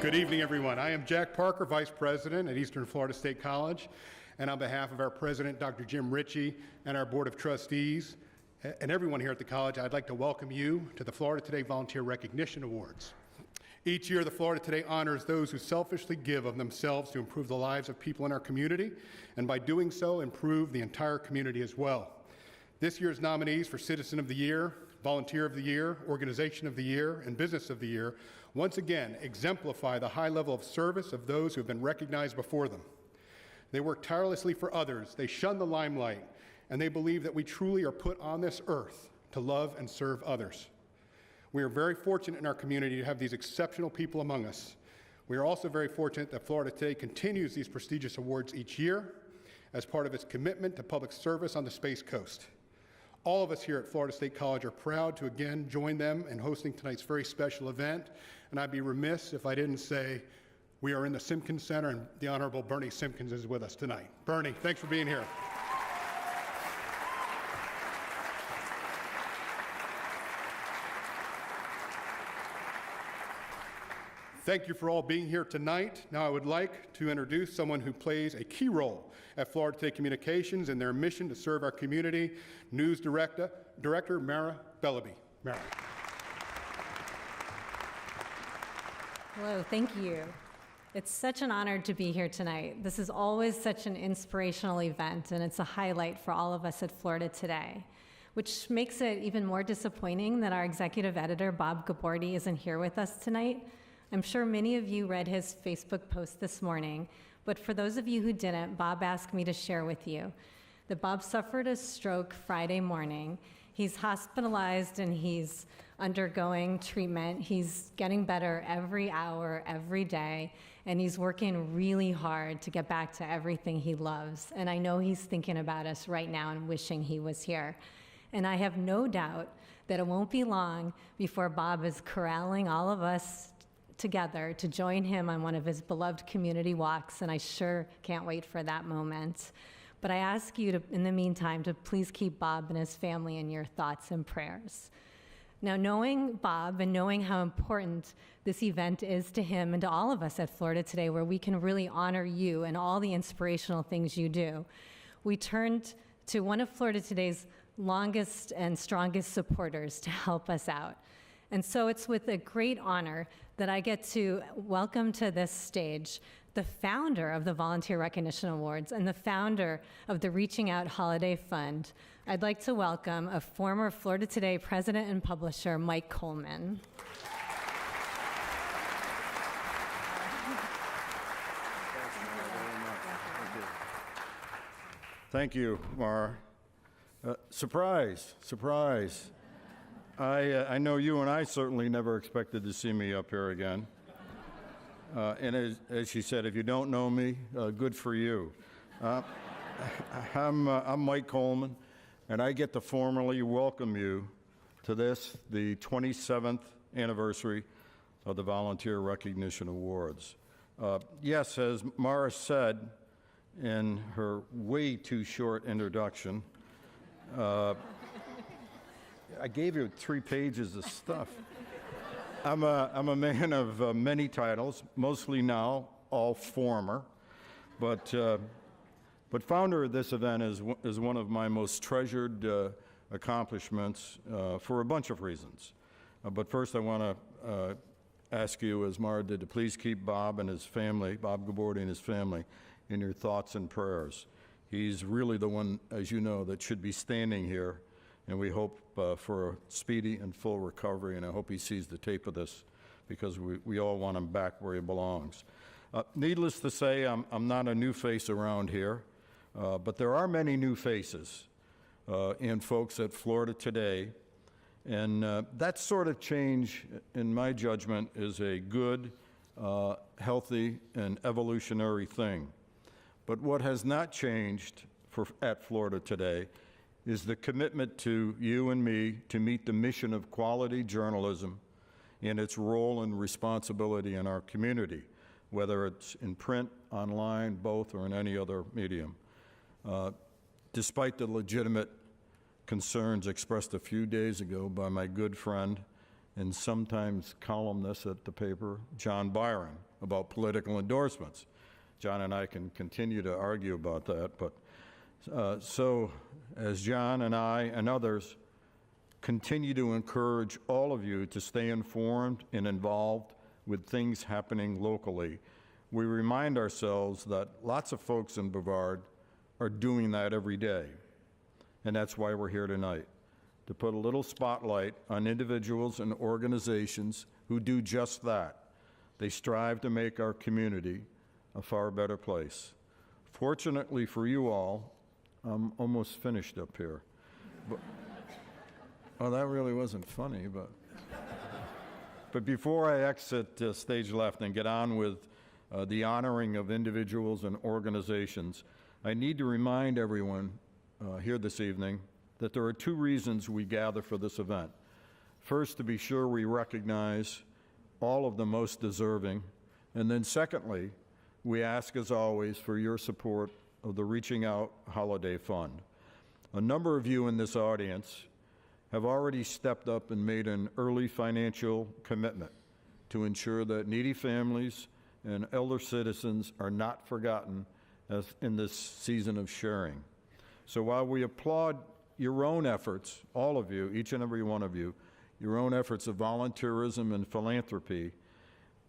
Good evening, everyone. I am Jack Parker, Vice President at Eastern Florida State College, and on behalf of our President, Dr. Jim Ritchie, and our Board of Trustees, and everyone here at the college, I'd like to welcome you to the Florida Today Volunteer Recognition Awards. Each year, the Florida Today honors those who selfishly give of themselves to improve the lives of people in our community, and by doing so, improve the entire community as well. This year's nominees for Citizen of the Year, Volunteer of the Year, Organization of the Year, and Business of the Year once again exemplify the high level of service of those who have been recognized before them. They work tirelessly for others, they shun the limelight, and they believe that we truly are put on this earth to love and serve others. We are very fortunate in our community to have these exceptional people among us. We are also very fortunate that Florida Today continues these prestigious awards each year as part of its commitment to public service on the Space Coast. All of us here at Florida State College are proud to again join them in hosting tonight's very special event, and I'd be remiss if I didn't say we are in the Simpkins Center, and the Honorable Bernie Simpkins is with us tonight. Bernie, thanks for being here. Thank you for all being here tonight. Now I would like to introduce someone who plays a key role at Florida Today Communications in their mission to serve our community, News Director Mara Bellaby. Mara. Hello, thank you. It's such an honor to be here tonight. This is always such an inspirational event, and it's a highlight for all of us at Florida Today, which makes it even more disappointing that our executive editor, Bob Gabordi, isn't here with us tonight. I'm sure many of you read his Facebook post this morning, but for those of you who didn't, Bob asked me to share with you that Bob suffered a stroke Friday morning. He's hospitalized and he's undergoing treatment. He's getting better every hour, every day, and he's working really hard to get back to everything he loves. And I know he's thinking about us right now and wishing he was here. And I have no doubt that it won't be long before Bob is corralling all of us together to join him on one of his beloved community walks, and I sure can't wait for that moment. But I ask you to, in the meantime, to please keep Bob and his family in your thoughts and prayers. Now, knowing Bob and knowing how important this event is to him and to all of us at Florida Today, where we can really honor you and all the inspirational things you do, we turned to one of Florida Today's longest and strongest supporters to help us out. And so it's with a great honor that I get to welcome to this stage the founder of the Volunteer Recognition Awards and the founder of the Reaching Out Holiday Fund. I'd like to welcome a former Florida Today president and publisher, Mike Coleman. Thank you, Mara. Surprise, surprise. I know you and I certainly never expected to see me up here again. And as she said, if you don't know me, good for you. I'm Mike Coleman, and I get to formally welcome you to this, the 27th anniversary of the Volunteer Recognition Awards. Yes, as Mara said in her way too short introduction, I gave you 3 pages of stuff. I'm a man of many titles, mostly now all former, but founder of this event is one of my most treasured accomplishments for a bunch of reasons. But first, I want to ask you, as Mara did, to please keep Bob and his family, Bob Gabordi and his family, in your thoughts and prayers. He's really the one, as you know, that should be standing here. And we hope for a speedy and full recovery, and I hope he sees the tape of this because we all want him back where he belongs. Needless to say, I'm not a new face around here, but there are many new faces in folks at Florida Today, and that sort of change, in my judgment, is a good, healthy, and evolutionary thing. But what has not changed at Florida Today is the commitment to you and me to meet the mission of quality journalism and its role and responsibility in our community, whether it's in print, online, both, or in any other medium. Despite the legitimate concerns expressed a few days ago by my good friend and sometimes columnist at the paper, John Byron, about political endorsements. John and I can continue to argue about that, but so as John and I and others continue to encourage all of you to stay informed and involved with things happening locally, we remind ourselves that lots of folks in Brevard are doing that every day. And that's why we're here tonight, to put a little spotlight on individuals and organizations who do just that. They strive to make our community a far better place. Fortunately for you all, I'm almost finished up here. Well, that really wasn't funny, but before I exit stage left and get on with the honoring of individuals and organizations, I need to remind everyone here this evening that there are two reasons we gather for this event. First, to be sure we recognize all of the most deserving, and then secondly, we ask, as always, for your support of the Reaching Out Holiday Fund. A number of you in this audience have already stepped up and made an early financial commitment to ensure that needy families and elder citizens are not forgotten as in this season of sharing. So while we applaud your own efforts, all of you, each and every one of you, your own efforts of volunteerism and philanthropy,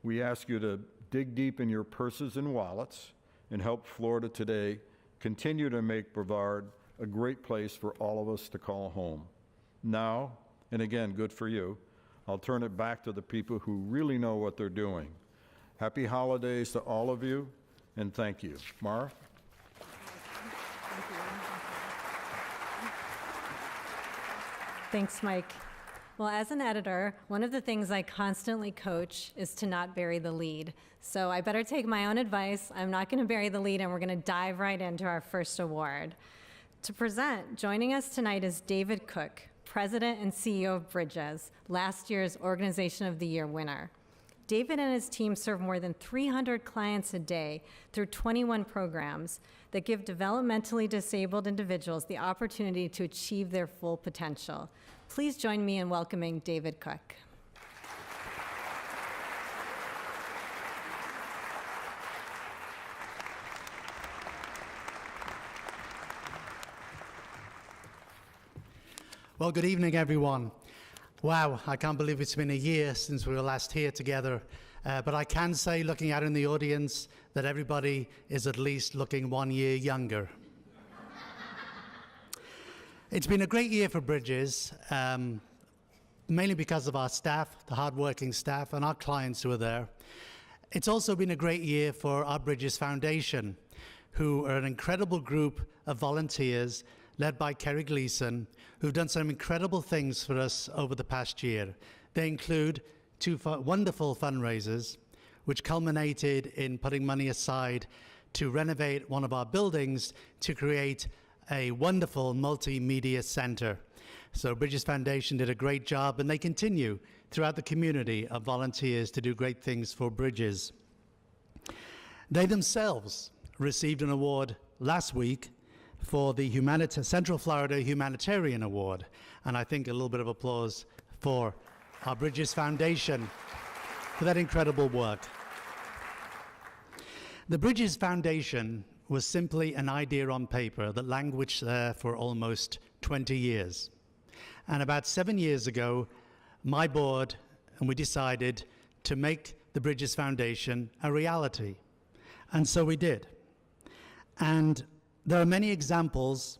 we ask you to dig deep in your purses and wallets and help Florida Today continue to make Brevard a great place for all of us to call home. Now, and again, good for you, I'll turn it back to the people who really know what they're doing. Happy holidays to all of you, and thank you. Mara? Thanks, Mike. Well, as an editor, one of the things I constantly coach is to not bury the lead. So I better take my own advice. I'm not going to bury the lead, and we're going to dive right into our first award. To present, joining us tonight is David Cook, President and CEO of Bridges, last year's Organization of the Year winner. David and his team serve more than 300 clients a day through 21 programs that give developmentally disabled individuals the opportunity to achieve their full potential. Please join me in welcoming David Cook. Well, good evening, everyone. Wow, I can't believe it's been a year since we were last here together. But I can say, looking out in the audience, that everybody is at least looking 1 year younger. It's been a great year for Bridges, mainly because of our staff, the hardworking staff, and our clients who are there. It's also been a great year for our Bridges Foundation, who are an incredible group of volunteers led by Kerry Gleason, who've done some incredible things for us over the past year. They include two wonderful fundraisers, which culminated in putting money aside to renovate one of our buildings to create a wonderful multimedia center. So Bridges Foundation did a great job, and they continue throughout the community of volunteers to do great things for Bridges. They themselves received an award last week for the Central Florida Humanitarian Award, and I think a little bit of applause for our Bridges Foundation for that incredible work. The Bridges Foundation was simply an idea on paper that languished there for almost 20 years. And about 7 years ago, my board and we decided to make the Bridges Foundation a reality. And so we did. And there are many examples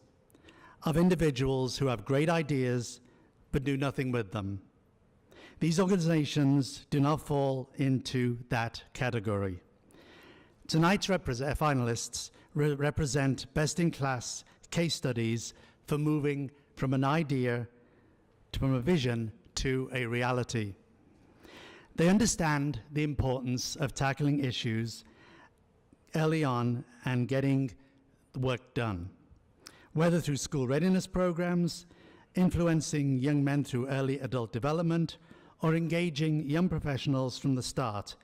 of individuals who have great ideas but do nothing with them. These organizations do not fall into that category. Tonight's finalists represent best-in-class case studies for moving from an idea, from a vision, to a reality. They understand the importance of tackling issues early on and getting the work done, whether through school readiness programs, influencing young men through early adult development, or engaging young professionals from the start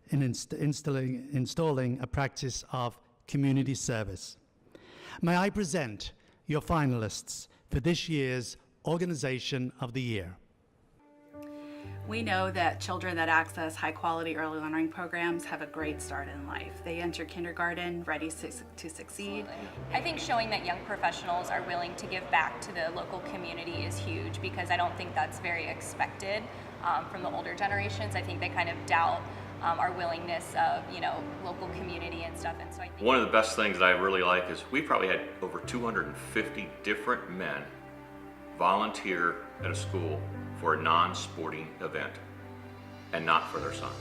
in installing a practice of community service. May I present your finalists for this year's Organization of the Year. We know that children that access high-quality early learning programs have a great start in life. They enter kindergarten ready to succeed. I think showing that young professionals are willing to give back to the local community is huge, because I don't think that's very expected from the older generations. I think they kind of doubt our willingness of, local community and stuff. And so I think one of the best things that I really like is we probably had over 250 different men volunteer at a school for a non-sporting event and not for their son.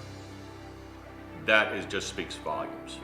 That just speaks volumes.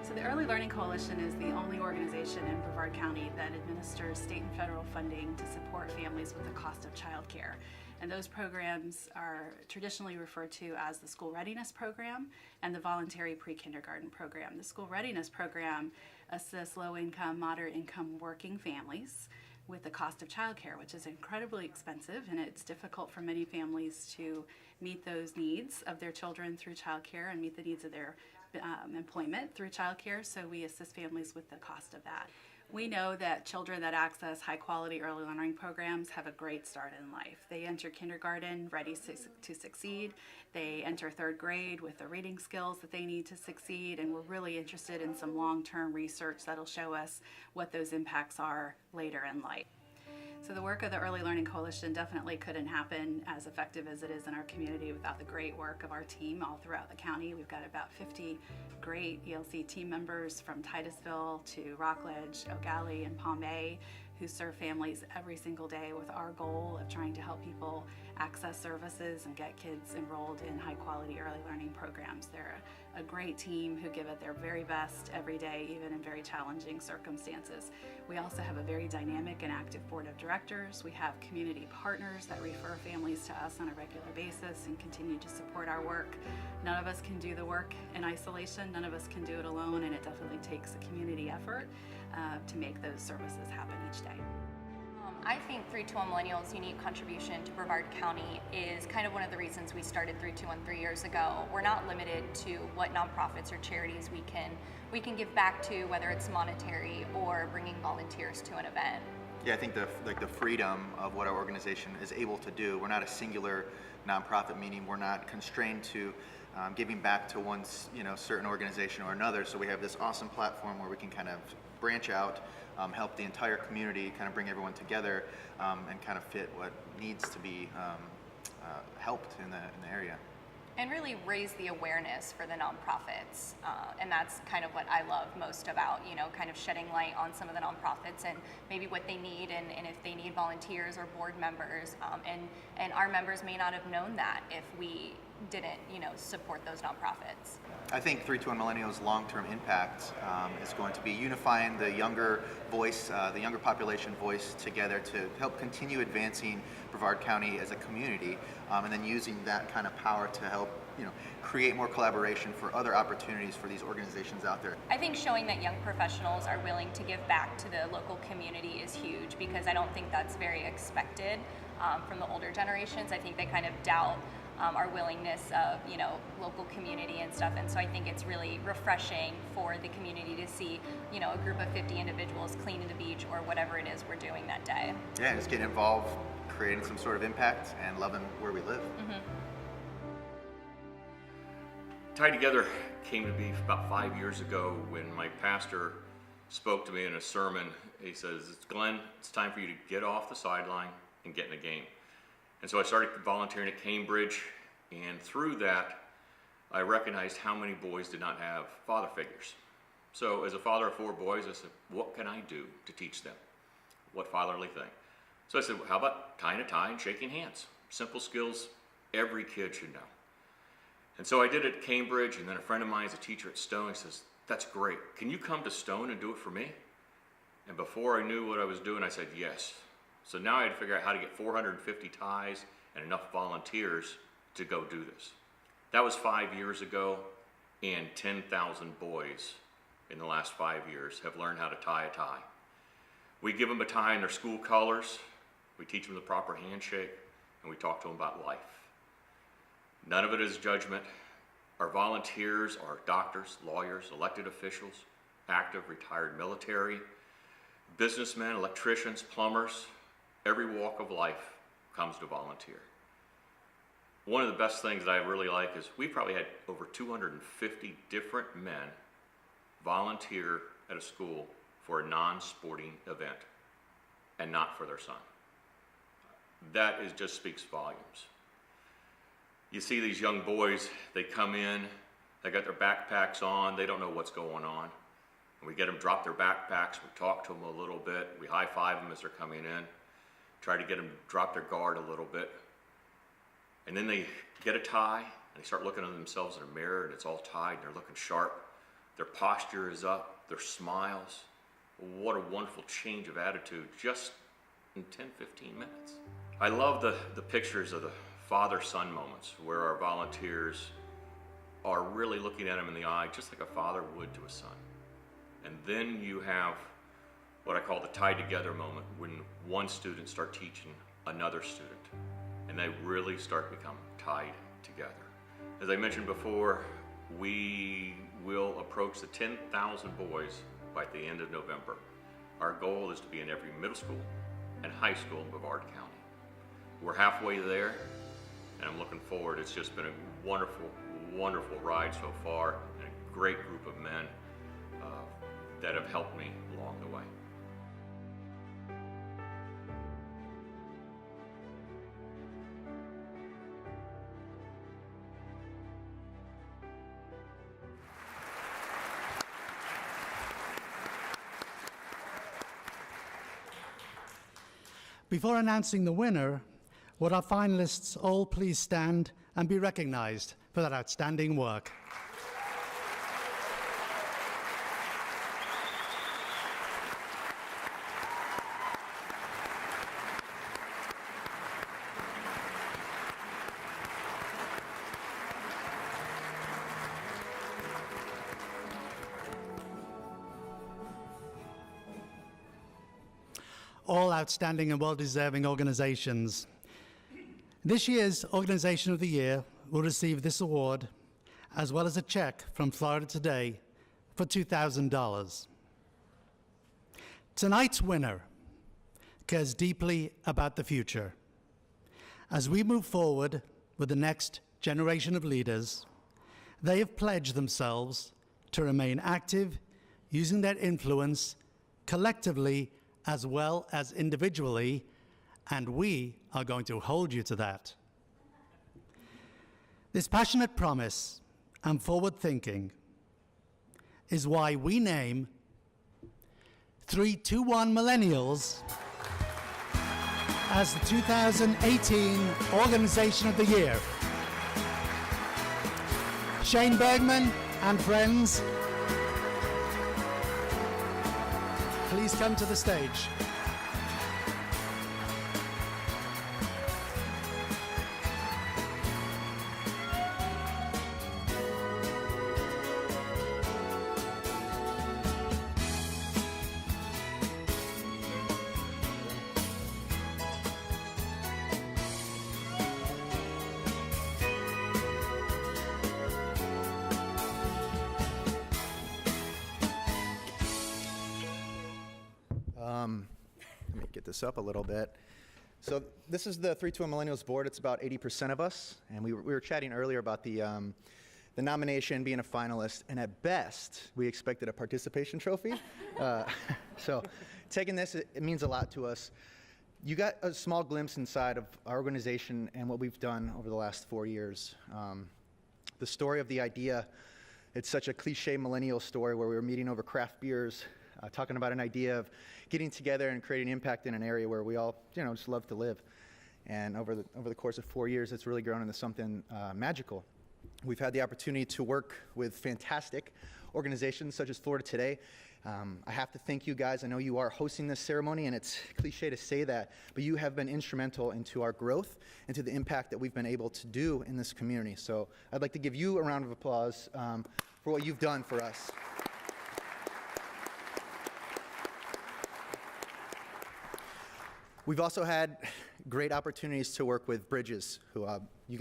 So the Early Learning Coalition is the only organization in Brevard County that administers state and federal funding to support families with the cost of childcare. And those programs are traditionally referred to as the School Readiness Program and the Voluntary Pre-Kindergarten Program. The School Readiness Program assists low-income, moderate-income working families with the cost of childcare, which is incredibly expensive, and it's difficult for many families to meet those needs of their children through childcare and meet the needs of their employment through childcare, so we assist families with the cost of that. We know that children that access high-quality early learning programs have a great start in life. They enter kindergarten ready to succeed. They enter third grade with the reading skills that they need to succeed, and we're really interested in some long-term research that'll show us what those impacts are later in life. So the work of the Early Learning Coalition definitely couldn't happen as effective as it is in our community without the great work of our team all throughout the county. We've got about 50 great ELC team members from Titusville to Rockledge, Eau Gallie, and Palm Bay, who serve families every single day with our goal of trying to help people access services and get kids enrolled in high-quality early learning programs. They're a great team who give it their very best every day, even in very challenging circumstances. We also have a very dynamic and active board of directors. We have community partners that refer families to us on a regular basis and continue to support our work. None of us can do the work in isolation. None of us can do it alone, and it definitely takes a community effort to make those services happen each day. I think 321 Millennials' unique contribution to Brevard County is kind of one of the reasons we started 321 3 years ago. We're not limited to what nonprofits or charities we can give back to, whether it's monetary or bringing volunteers to an event. Yeah, I think the freedom of what our organization is able to do. We're not a singular nonprofit, meaning we're not constrained to giving back to one certain organization or another. So we have this awesome platform where we can kind of branch out, help the entire community, kind of bring everyone together, and kind of fit what needs to be helped in the area. And really raise the awareness for the nonprofits. And that's kind of what I love most about, kind of shedding light on some of the nonprofits and maybe what they need, and if they need volunteers or board members. And our members may not have known that if we didn't, support those nonprofits. I think 321 Millennials' long-term impact is going to be unifying the younger voice, the younger population voice together to help continue advancing Brevard County as a community, and then using that kind of power to help create more collaboration for other opportunities for these organizations out there. I think showing that young professionals are willing to give back to the local community is huge, because I don't think that's very expected from the older generations. I think they kind of doubt our willingness of local community and stuff, and so I think it's really refreshing for the community to see a group of 50 individuals cleaning the beach or whatever it is we're doing that day. Yeah, just getting involved, creating some sort of impact, and loving where we live. Mm-hmm. Tie Together came to be about 5 years ago when my pastor spoke to me in a sermon. He says, "Glenn, it's time for you to get off the sideline and get in the game." And so I started volunteering at Cambridge, and through that, I recognized how many boys did not have father figures. So as a father of 4 boys, I said, what can I do to teach them? What fatherly thing? So I said, well, how about tying a tie and shaking hands? Simple skills every kid should know. And so I did it at Cambridge, and then a friend of mine is a teacher at Stone. He says, that's great. Can you come to Stone and do it for me? And before I knew what I was doing, I said yes. So now I had to figure out how to get 450 ties and enough volunteers to go do this. That was 5 years ago, and 10,000 boys in the last 5 years have learned how to tie a tie. We give them a tie in their school colors, we teach them the proper handshake, and we talk to them about life. None of it is judgment. Our volunteers are doctors, lawyers, elected officials, active, retired military, businessmen, electricians, plumbers. Every walk of life comes to volunteer. One of the best things that I really like is we probably had over 250 different men volunteer at a school for a non-sporting event and not for their son. That just speaks volumes. You see these young boys, they come in, they got their backpacks on, they don't know what's going on. And we get them drop their backpacks, we talk to them a little bit, we high-five them as they're coming in, try to get them to drop their guard a little bit. And then they get a tie, and they start looking at themselves in a mirror, and it's all tied, and they're looking sharp. Their posture is up, their smiles. What a wonderful change of attitude just in 10, 15 minutes. I love the pictures of the father-son moments where our volunteers are really looking at him in the eye just like a father would to a son. And then you have what I call the tied together moment when one student starts teaching another student and they really start to become tied together. As I mentioned before, we will approach the 10,000 boys by the end of November. Our goal is to be in every middle school and high school in Brevard County. We're halfway there, and I'm looking forward. It's just been a wonderful, wonderful ride so far, and a great group of men that have helped me along the way. Before announcing the winner, would our finalists all please stand and be recognized for that outstanding work? All outstanding and well-deserving organizations. This year's Organization of the Year will receive this award, as well as a check from Florida Today for $2,000. Tonight's winner cares deeply about the future. As we move forward with the next generation of leaders, they have pledged themselves to remain active, using their influence collectively as well as individually, and we are going to hold you to that. This passionate promise and forward thinking is why we name 321 Millennials as the 2018 Organization of the Year. Shane Bergman and friends, please come to the stage. Let me get this up a little bit. So this is the 321 Millennials board. It's about 80% of us, and we were chatting earlier about the nomination, being a finalist, and at best, we expected a participation trophy. So taking this, it means a lot to us. You got a small glimpse inside of our organization and what we've done over the last 4 years. The story of the idea, it's such a cliche millennial story where we were meeting over craft beers, talking about an idea of getting together and creating impact in an area where we all, just love to live. And over the course of 4 years, it's really grown into something magical. We've had the opportunity to work with fantastic organizations such as Florida Today. I have to thank you guys. I know you are hosting this ceremony, and it's cliche to say that, but you have been instrumental into our growth and to the impact that we've been able to do in this community. So I'd like to give you a round of applause for what you've done for us. We've also had great opportunities to work with Bridges, who,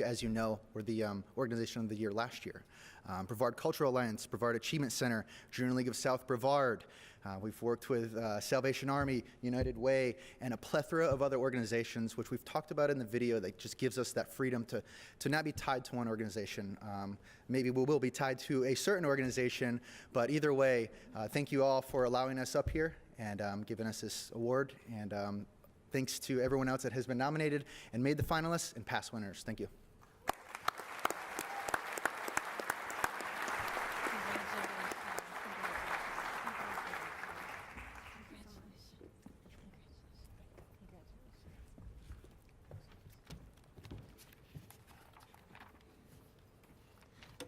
as you know, were the Organization of the Year last year. Brevard Cultural Alliance, Brevard Achievement Center, Junior League of South Brevard. We've worked with Salvation Army, United Way, and a plethora of other organizations, which we've talked about in the video, that just gives us that freedom to not be tied to one organization. Maybe we will be tied to a certain organization, but either way, thank you all for allowing us up here and giving us this award. And thanks to everyone else that has been nominated and made the finalists and past winners. Thank you.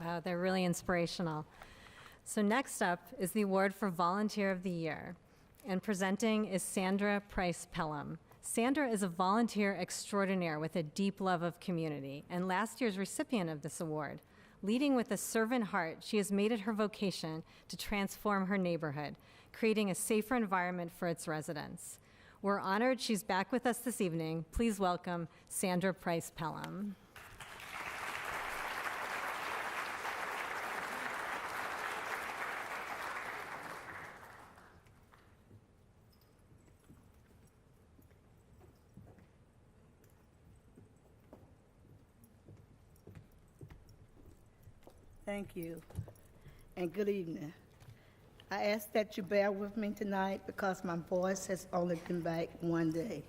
Wow, they're really inspirational. So next up is the award for Volunteer of the Year. And presenting is Sandra Price Pelham. Sandra is a volunteer extraordinaire with a deep love of community, and last year's recipient of this award. Leading with a servant heart, she has made it her vocation to transform her neighborhood, creating a safer environment for its residents. We're honored she's back with us this evening. Please welcome Sandra Price Pelham. Thank you, and good evening. I ask that you bear with me tonight because my voice has only been back one day.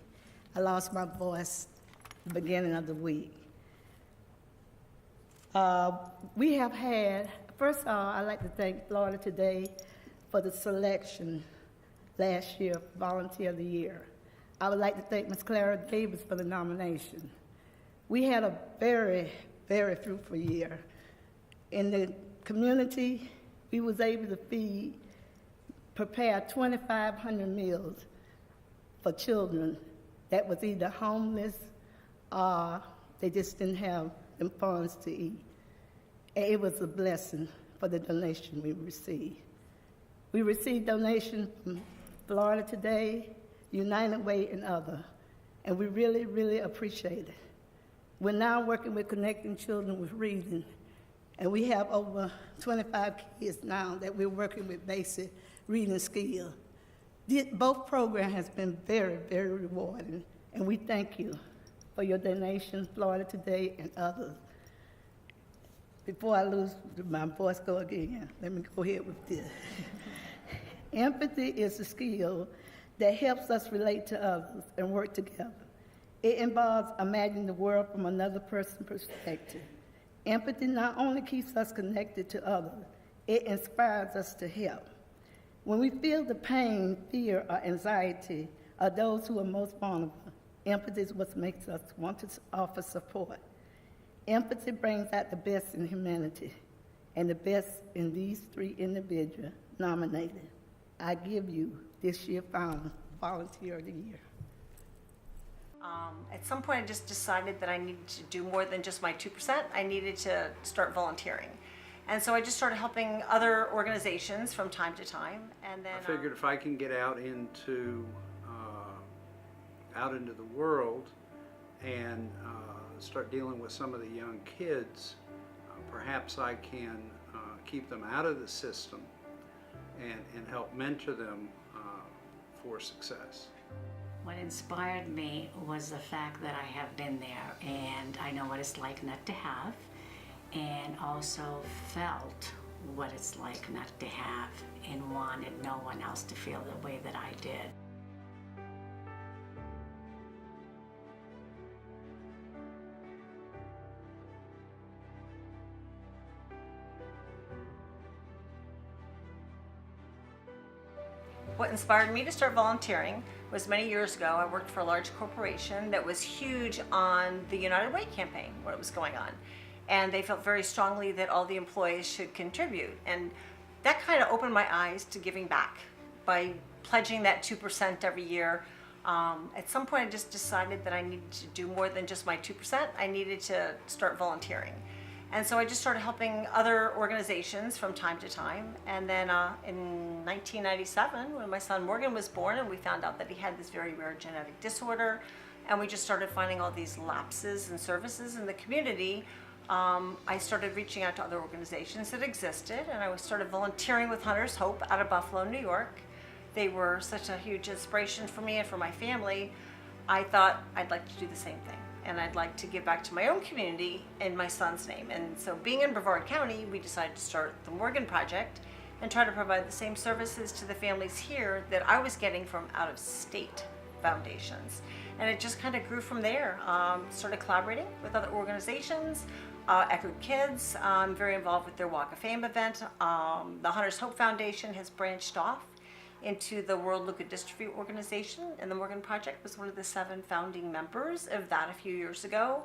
I lost my voice the beginning of the week. We have had, first of all, I'd like to thank Florida Today for the selection last year for Volunteer of the Year. I would like to thank Ms. Clara Davis for the nomination. We had a very, very fruitful year. In the community, we was able to prepare 2,500 meals for children that was either homeless or they just didn't have them funds to eat. And it was a blessing for the donation we received. We received donations from Florida Today, United Way, and others, and we really, really appreciate it. We're now working with Connecting Children with Reading, and we have over 25 kids now that we're working with basic reading skills. Both programs has been very, very rewarding, and we thank you for your donations, Florida Today and others. Before I lose my voice, go again, let me go ahead with this. Empathy is a skill that helps us relate to others and work together. It involves imagining the world from another person's perspective. Empathy not only keeps us connected to others, it inspires us to help. When we feel the pain, fear, or anxiety of those who are most vulnerable, empathy is what makes us want to offer support. Empathy brings out the best in humanity and the best in these three individuals nominated. I give you this year's final Volunteer of the Year. At some point, I just decided that I needed to do more than just my 2%. I needed to start volunteering. And so I just started helping other organizations from time to time. And then I figured if I can get out into the world and start dealing with some of the young kids, perhaps I can keep them out of the system and help mentor them for success. What inspired me was the fact that I have been there and I know what it's like not to have, and also felt what it's like not to have and wanted no one else to feel the way that I did. What inspired me to start volunteering was many years ago, I worked for a large corporation that was huge on the United Way campaign, what was going on. And they felt very strongly that all the employees should contribute. And that kind of opened my eyes to giving back by pledging that 2% every year. At some point, I just decided that I needed to do more than just my 2%. I needed to start volunteering. And so I just started helping other organizations from time to time. And then in 1997, when my son Morgan was born, and we found out that he had this very rare genetic disorder, and we just started finding all these lapses in services in the community, I started reaching out to other organizations that existed, and I started volunteering with Hunter's Hope out of Buffalo, New York. They were such a huge inspiration for me and for my family. I thought I'd like to do the same thing, and I'd like to give back to my own community in my son's name. And so being in Brevard County, we decided to start the Morgan Project and try to provide the same services to the families here that I was getting from out-of-state foundations. And it just kind of grew from there. Started collaborating with other organizations. Eckerd Kids, I'm very involved with their Walk of Fame event. The Hunter's Hope Foundation has branched off into the World Leukodystrophy Organization, and the Morgan Project was one of the 7 founding members of that a few years ago.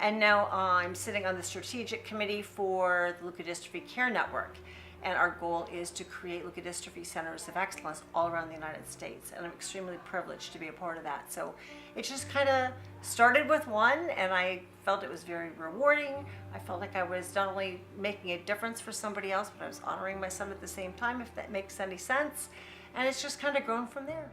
And now I'm sitting on the strategic committee for the Leukodystrophy Care Network. And our goal is to create leukodystrophy centers of excellence all around the United States. And I'm extremely privileged to be a part of that. So it just kind of started with one, and I felt it was very rewarding. I felt like I was not only making a difference for somebody else, but I was honoring my son at the same time, if that makes any sense. And it's just kind of grown from there.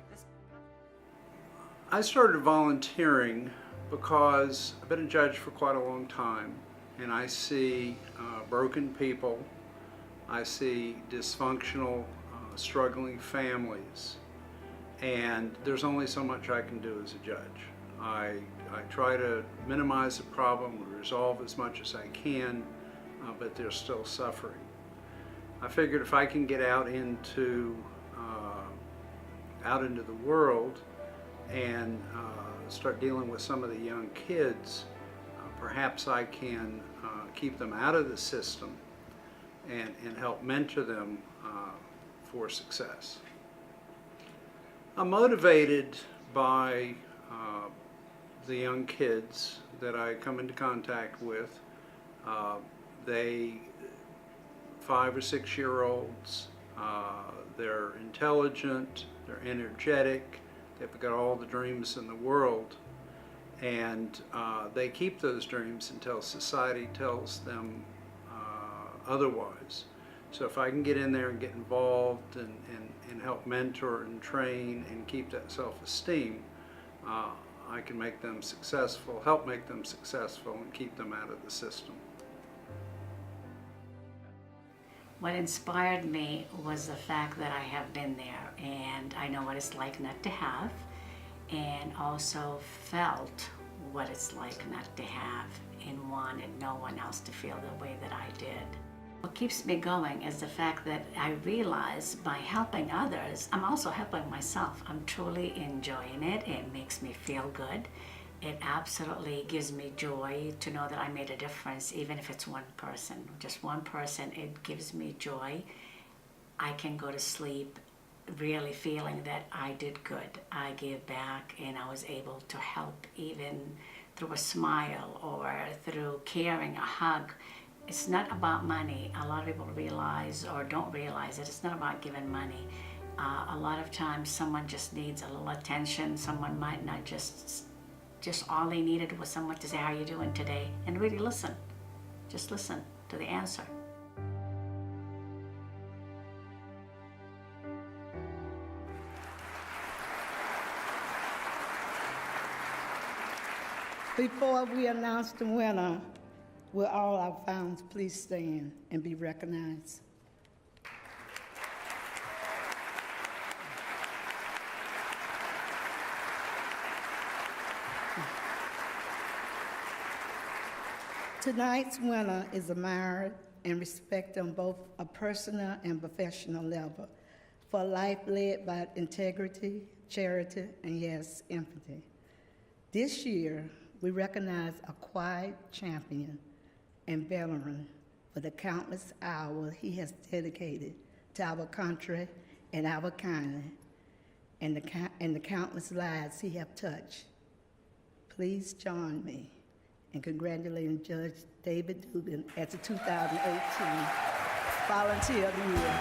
I started volunteering because I've been a judge for quite a long time, and I see broken people. I see dysfunctional, struggling families, and there's only so much I can do as a judge. I try to minimize the problem, resolve as much as I can, but they're still suffering. I figured if I can get out into the world and start dealing with some of the young kids, perhaps I can keep them out of the system and help mentor them for success. I'm motivated by the young kids that I come into contact with. They 5 or 6 year olds, they're intelligent, they're energetic, they've got all the dreams in the world, and they keep those dreams until society tells them otherwise. So if I can get in there and get involved and help mentor and train and keep that self-esteem, I can make them successful, help make them successful, and keep them out of the system. What inspired me was the fact that I have been there, and I know what it's like not to have, and also felt what it's like not to have and wanted no one else to feel the way that I did. What keeps me going is the fact that I realize by helping others, I'm also helping myself. I'm truly enjoying it. It makes me feel good. It absolutely gives me joy to know that I made a difference, even if it's one person. Just one person, it gives me joy. I can go to sleep really feeling that I did good. I gave back, and I was able to help even through a smile or through caring, a hug. It's not about money. A lot of people realize or don't realize that it's not about giving money. A lot of times someone just needs a little attention. Someone might not just all they needed was someone to say, how are you doing today? And really listen. Just listen to the answer. Before we announce the winner, will all our founds please stand and be recognized? Tonight's winner is admired and respected on both a personal and professional level for a life led by integrity, charity, and yes, empathy. This year, we recognize a quiet champion and veteran for the countless hours he has dedicated to our country and our kind, and the countless lives he has touched. Please join me in congratulating Judge David Dugan as the 2018 Volunteer of the Year.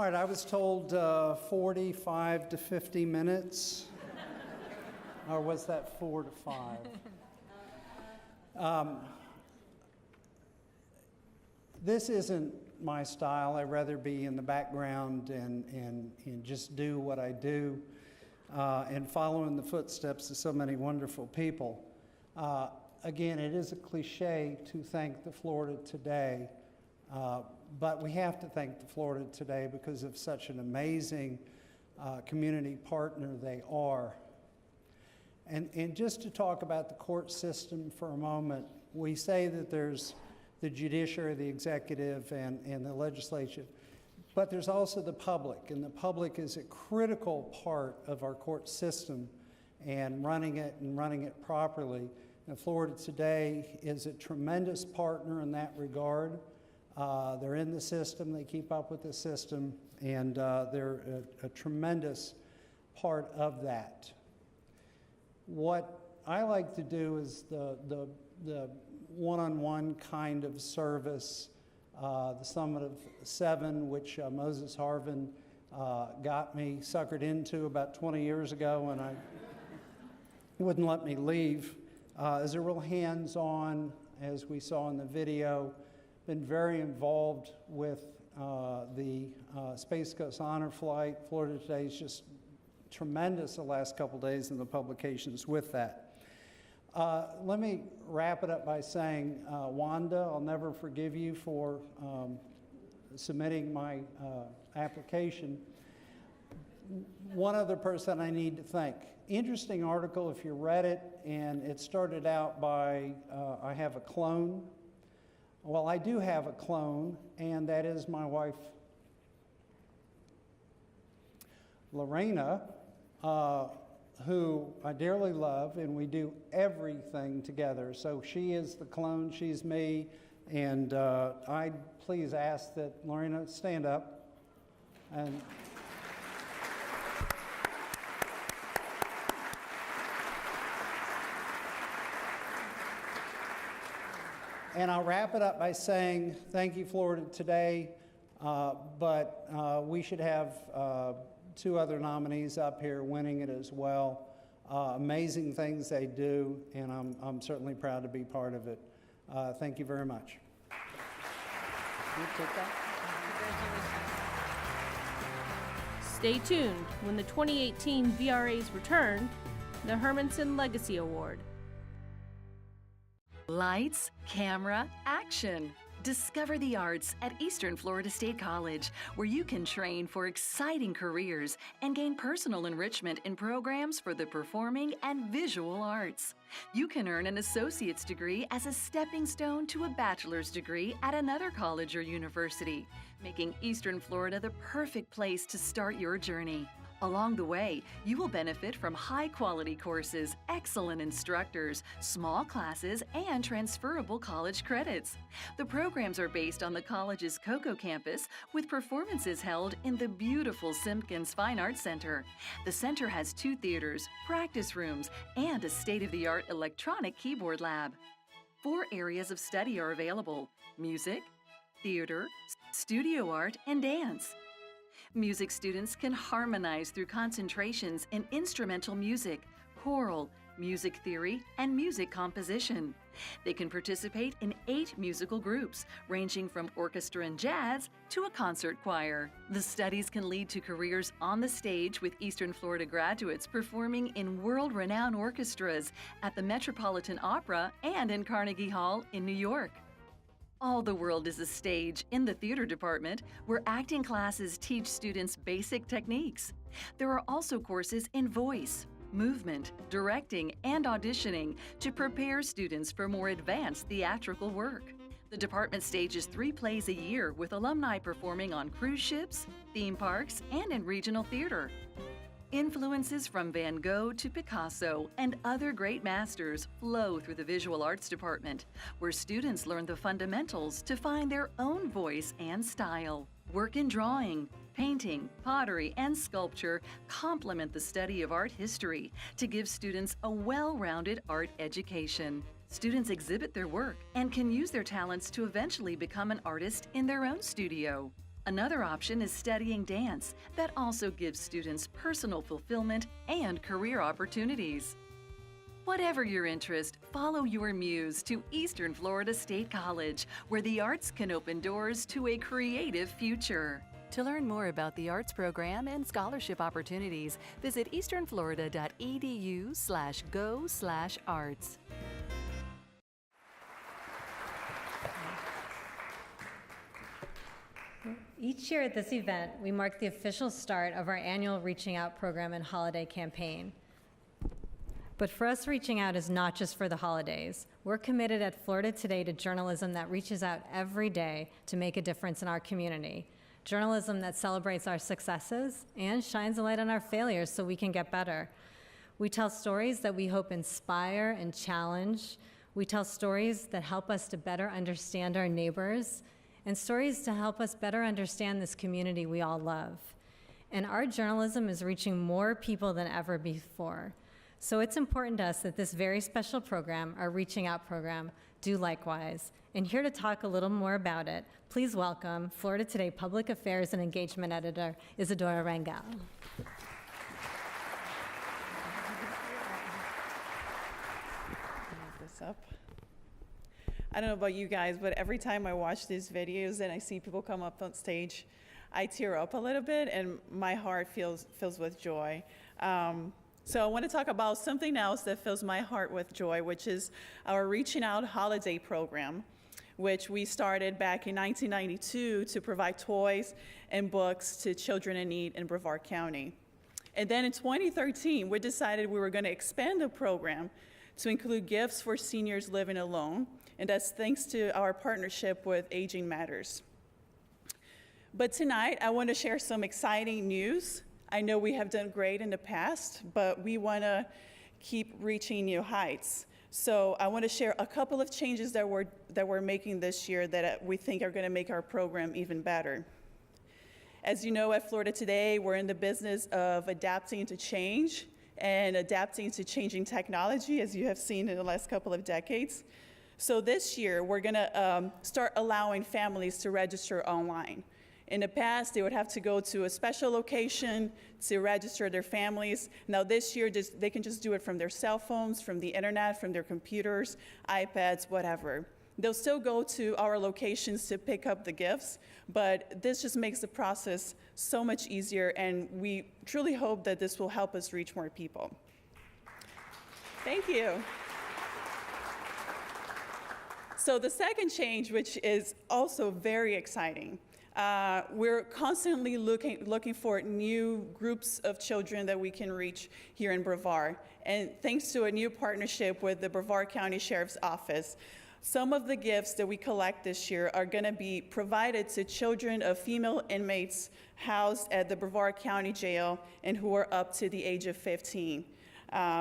All right, I was told 45 to 50 minutes. Or was that 4 to 5? This isn't my style. I'd rather be in the background and just do what I do and follow in the footsteps of so many wonderful people. Again, it is a cliche to thank the Florida Today, but we have to thank the Florida Today because of such an amazing community partner they are. And just to talk about the court system for a moment, we say that there's the judiciary, the executive, and the legislature, but there's also the public, and the public is a critical part of our court system and running it properly. And Florida Today is a tremendous partner in that regard. They're in the system, they keep up with the system, and they're a tremendous part of that. What I like to do is the one-on-one kind of service, the Summit of Seven, which Moses Harvin got me suckered into about 20 years ago, and he wouldn't let me leave. Is a real hands-on, as we saw in the video, been very involved with the Space Coast Honor Flight. Florida Today is just tremendous the last couple days in the publications with that. Let me wrap it up by saying, Wanda, I'll never forgive you for submitting my application. One other person I need to thank. Interesting article if you read it, and it started out by, I have a clone. Well, I do have a clone, and that is my wife, Lorena, who I dearly love, and we do everything together. So she is the clone, she's me, and I'd please ask that Lorena stand up. And I'll wrap it up by saying thank you, Florida Today, but we should have 2 other nominees up here winning it as well. Amazing things they do, and I'm certainly proud to be part of it. Thank you very much. Stay tuned when the 2018 VRAs return, the Hermanson Legacy Award. Lights, camera, action. Discover the arts at Eastern Florida State College, where you can train for exciting careers and gain personal enrichment in programs for the performing and visual arts. You can earn an associate's degree as a stepping stone to a bachelor's degree at another college or university, making Eastern Florida the perfect place to start your journey. Along the way, you will benefit from high-quality courses, excellent instructors, small classes, and transferable college credits. The programs are based on the college's Cocoa campus, with performances held in the beautiful Simpkins Fine Arts Center. The center has 2 theaters, practice rooms, and a state-of-the-art electronic keyboard lab. 4 areas of study are available: music, theater, studio art, and dance. Music students can harmonize through concentrations in instrumental music, choral, music theory, and music composition. They can participate in 8 musical groups, ranging from orchestra and jazz to a concert choir. The studies can lead to careers on the stage, with Eastern Florida graduates performing in world-renowned orchestras at the Metropolitan Opera and in Carnegie Hall in New York. All the world is a stage in the theater department, where acting classes teach students basic techniques. There are also courses in voice, movement, directing, and auditioning to prepare students for more advanced theatrical work. The department stages 3 plays a year, with alumni performing on cruise ships, theme parks, and in regional theater. Influences from Van Gogh to Picasso and other great masters flow through the visual arts department, where students learn the fundamentals to find their own voice and style. Work in drawing, painting, pottery, and sculpture complement the study of art history to give students a well-rounded art education. Students exhibit their work and can use their talents to eventually become an artist in their own studio. Another option is studying dance. That also gives students personal fulfillment and career opportunities. Whatever your interest, follow your muse to Eastern Florida State College, where the arts can open doors to a creative future. To learn more about the arts program and scholarship opportunities, visit easternflorida.edu/go/arts. Each year at this event, we mark the official start of our annual Reaching Out program and holiday campaign. But for us, reaching out is not just for the holidays. We're committed at Florida Today to journalism that reaches out every day to make a difference in our community. Journalism that celebrates our successes and shines a light on our failures so we can get better. We tell stories that we hope inspire and challenge. We tell stories that help us to better understand our neighbors, and stories to help us better understand this community we all love. And our journalism is reaching more people than ever before. So it's important to us that this very special program, our Reaching Out program, do likewise. And here to talk a little more about it, please welcome Florida Today Public Affairs and Engagement Editor, Isadora Rangel. This up. I don't know about you guys, but every time I watch these videos and I see people come up on stage, I tear up a little bit and my heart fills with joy. So I want to talk about something else that fills my heart with joy, which is our Reaching Out holiday program, which we started back in 1992 to provide toys and books to children in need in Brevard County. And then in 2013, we decided we were going to expand the program to include gifts for seniors living alone, and that's thanks to our partnership with Aging Matters. But tonight, I want to share some exciting news. I know we have done great in the past, but we want to keep reaching new heights. So I want to share a couple of changes that we're making this year that we think are going to make our program even better. As you know, at Florida Today, we're in the business of adapting to change and adapting to changing technology, as you have seen in the last couple of decades. So this year, we're going to start allowing families to register online. In the past, they would have to go to a special location to register their families. Now this year, they can just do it from their cell phones, from the internet, from their computers, iPads, whatever. They'll still go to our locations to pick up the gifts, but this just makes the process so much easier, and we truly hope that this will help us reach more people. Thank you. So the second change, which is also very exciting, we're constantly looking for new groups of children that we can reach here in Brevard. And thanks to a new partnership with the Brevard County Sheriff's Office, some of the gifts that we collect this year are going to be provided to children of female inmates housed at the Brevard County Jail and who are up to the age of 15.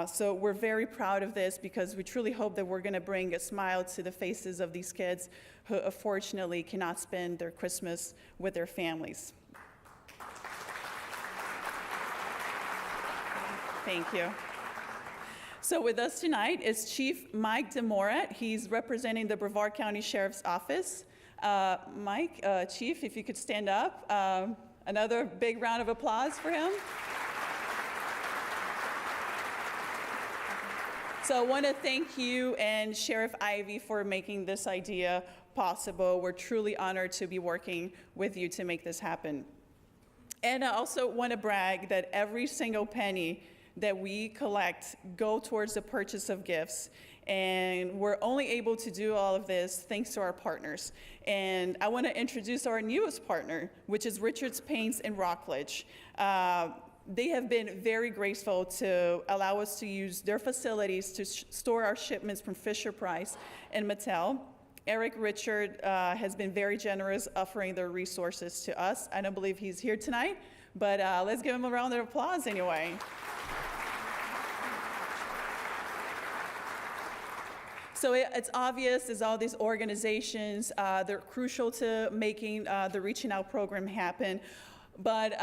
So we're very proud of this because we truly hope that we're going to bring a smile to the faces of these kids who unfortunately cannot spend their Christmas with their families. Thank you. So with us tonight is Chief Mike DeMorat. He's representing the Brevard County Sheriff's Office. Mike, Chief, if you could stand up. Another big round of applause for him. So I want to thank you and Sheriff Ivey for making this idea possible. We're truly honored to be working with you to make this happen. And I also want to brag that every single penny that we collect go towards the purchase of gifts. And we're only able to do all of this thanks to our partners. And I want to introduce our newest partner, which is Richards Paints in Rockledge. They have been very graceful to allow us to use their facilities to store our shipments from Fisher-Price and Mattel. Eric Richard has been very generous offering their resources to us. I don't believe he's here tonight, but let's give him a round of applause anyway. So it's obvious as all these organizations, they're crucial to making the Reaching Out program happen, but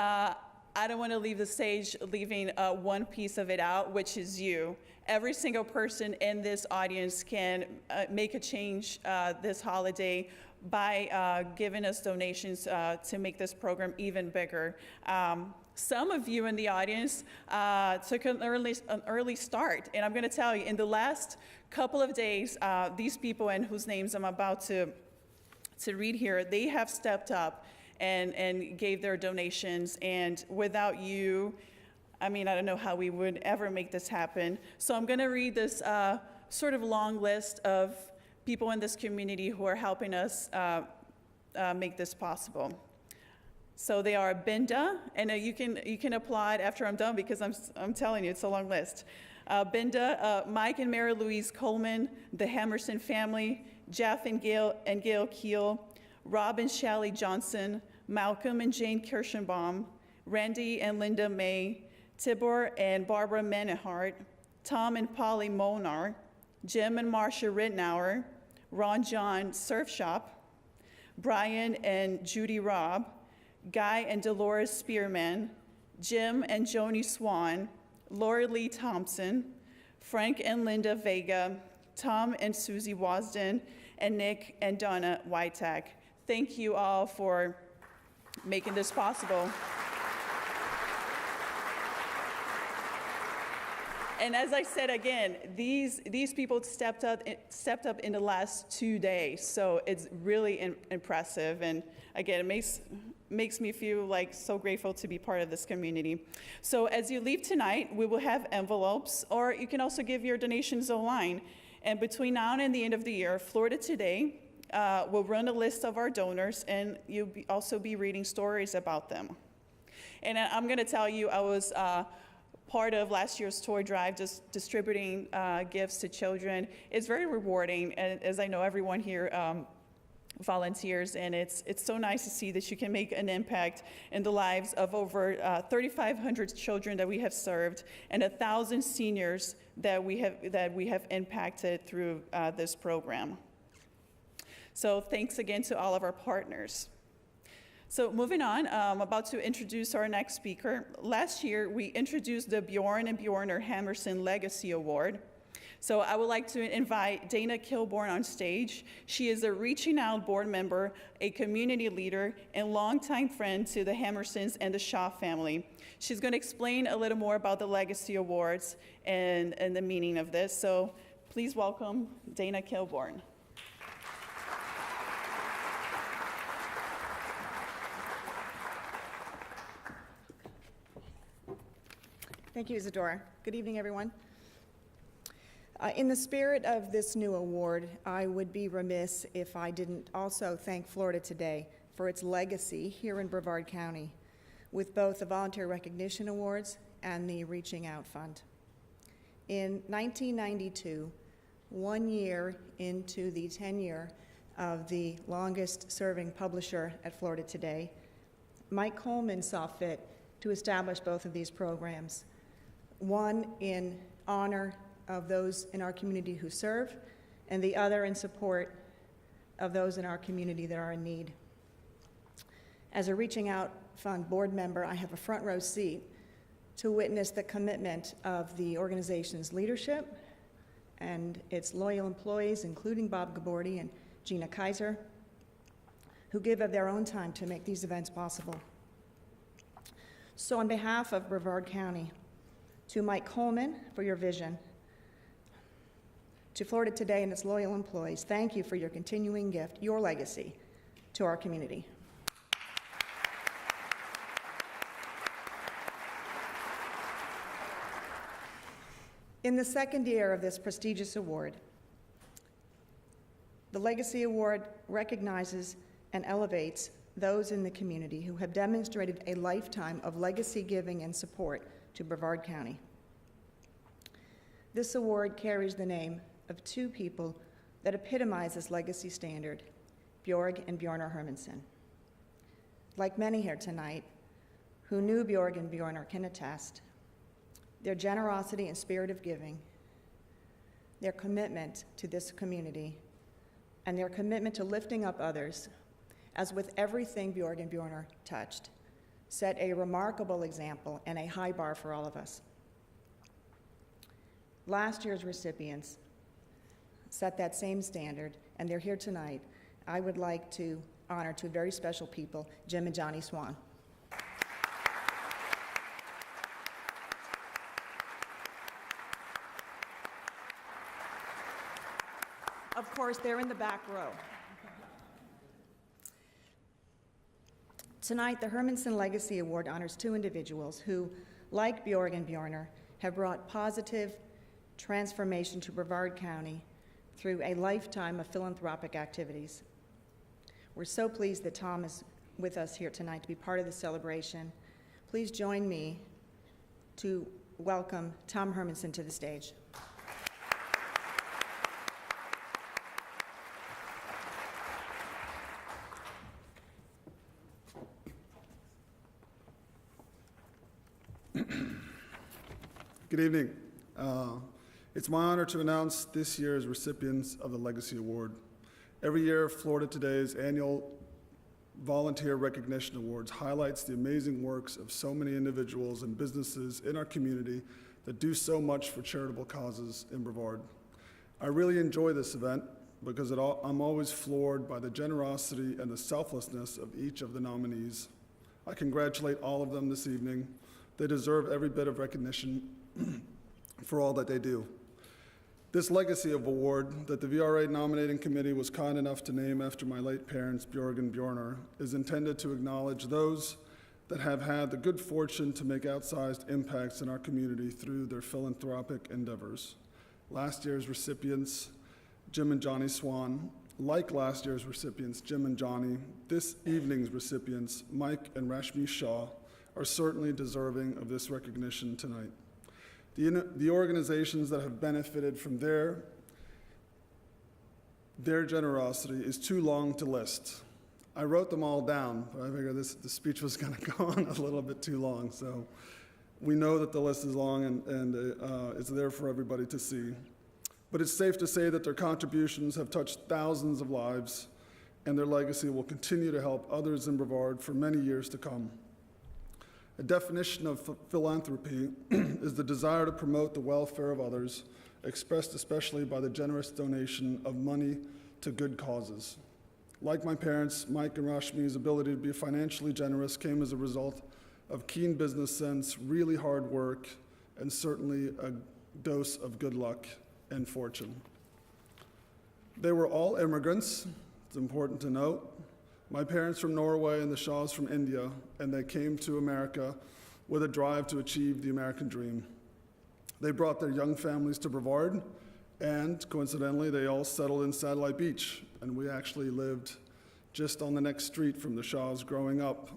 I don't want to leave the stage leaving one piece of it out, which is you. Every single person in this audience can make a change this holiday by giving us donations to make this program even bigger. Some of you in the audience took an early start, and I'm going to tell you, in the last couple of days, these people, and whose names I'm about to read here, they have stepped up and gave their donations, and without you, I mean, I don't know how we would ever make this happen. So I'm going to read this sort of long list of people in this community who are helping us make this possible. So they are Binda, and you can applaud after I'm done because I'm telling you, it's a long list. Binda, Mike and Mary Louise Coleman, the Hammerson family, Jeff and Gail Keel, Rob and Shally Johnson, Malcolm and Jane Kirschenbaum, Randy and Linda May, Tibor and Barbara Menehart, Tom and Polly Monar, Jim and Marcia Rittenauer, Ron John Surf Shop, Brian and Judy Robb, Guy and Dolores Spearman, Jim and Joni Swan, Laura Lee Thompson, Frank and Linda Vega, Tom and Susie Wasden, and Nick and Donna Whitek. Thank you all for making this possible. And as I said again, these people stepped up in the last 2 days, so it's really impressive. And again, it makes me feel like so grateful to be part of this community. So as you leave tonight, we will have envelopes, or you can also give your donations online. And between now and the end of the year, Florida Today will run a list of our donors, and you'll also be reading stories about them. And I'm going to tell you, I was part of last year's toy drive, just distributing gifts to children. It's very rewarding, and as I know, everyone here volunteers, and it's so nice to see that you can make an impact in the lives of over 3,500 children that we have served and 1,000 seniors that we have impacted through this program. So thanks again to all of our partners. So moving on, I'm about to introduce our next speaker. Last year, we introduced the Bjorn and Bjornar Hammerson Legacy Award. So I would like to invite Dana Kilborn on stage. She is a Reaching Out board member, a community leader, and longtime friend to the Hammersons and the Shaw family. She's going to explain a little more about the Legacy Awards and the meaning of this. So please welcome Dana Kilborn. Thank you, Isadora. Good evening, everyone. In the spirit of this new award, I would be remiss if I didn't also thank Florida Today for its legacy here in Brevard County, with both the Volunteer Recognition Awards and the Reaching Out Fund. In 1992, 1 year into the tenure of the longest-serving publisher at Florida Today, Mike Coleman saw fit to establish both of these programs, one in honor of those in our community who serve, and the other in support of those in our community that are in need. As a Reaching Out Fund board member, I have a front row seat to witness the commitment of the organization's leadership and its loyal employees, including Bob Gabordi and Gina Kaiser, who give of their own time to make these events possible. So on behalf of Brevard County, to Mike Coleman for your vision, to Florida Today and its loyal employees, thank you for your continuing gift, your legacy, to our community. In the second year of this prestigious award, the Legacy Award recognizes and elevates those in the community who have demonstrated a lifetime of legacy giving and support to Brevard County. This award carries the name of two people that epitomize this legacy standard, Bjorg and Bjornar Hermansen. Like many here tonight who knew Bjorg and Bjornar can attest, their generosity and spirit of giving, their commitment to this community, and their commitment to lifting up others, as with everything Bjorg and Bjornar touched, set a remarkable example and a high bar for all of us. Last year's recipients set that same standard, and they're here tonight I would like to honor two very special people, Jim and Johnny Swan. Of course, they're in the back row. Tonight, the Hermanson Legacy Award honors two individuals who, like Bjorg and Bjornar, have brought positive transformation to Brevard County through a lifetime of philanthropic activities. We're so pleased that Tom is with us here tonight to be part of the celebration. Please join me to welcome Tom Hermanson to the stage. Good evening. It's my honor to announce this year's recipients of the Legacy Award. Every year, Florida Today's annual Volunteer Recognition Awards highlights the amazing works of so many individuals and businesses in our community that do so much for charitable causes in Brevard. I really enjoy this event because I'm always floored by the generosity and the selflessness of each of the nominees. I congratulate all of them this evening. They deserve every bit of recognition for all that they do. This Legacy Award that the VRA Nominating Committee was kind enough to name after my late parents, Bjorg and Bjornar, is intended to acknowledge those that have had the good fortune to make outsized impacts in our community through their philanthropic endeavors. Last year's recipients, Jim and Johnny Swan. Like last year's recipients, Jim and Johnny, this evening's recipients, Mike and Rashmi Shaw, are certainly deserving of this recognition tonight. The organizations that have benefited from their generosity is too long to list. I wrote them all down, but I figured the speech was going to go on a little bit too long, so we know that the list is long and it's there for everybody to see. But it's safe to say that their contributions have touched thousands of lives, and their legacy will continue to help others in Brevard for many years to come. A definition of philanthropy is the desire to promote the welfare of others, expressed especially by the generous donation of money to good causes. Like my parents, Mike and Rashmi's ability to be financially generous came as a result of keen business sense, really hard work, and certainly a dose of good luck and fortune. They were all immigrants, it's important to note. My parents from Norway and the Shaws from India, and they came to America with a drive to achieve the American dream. They brought their young families to Brevard, and coincidentally, they all settled in Satellite Beach, and we actually lived just on the next street from the Shaws growing up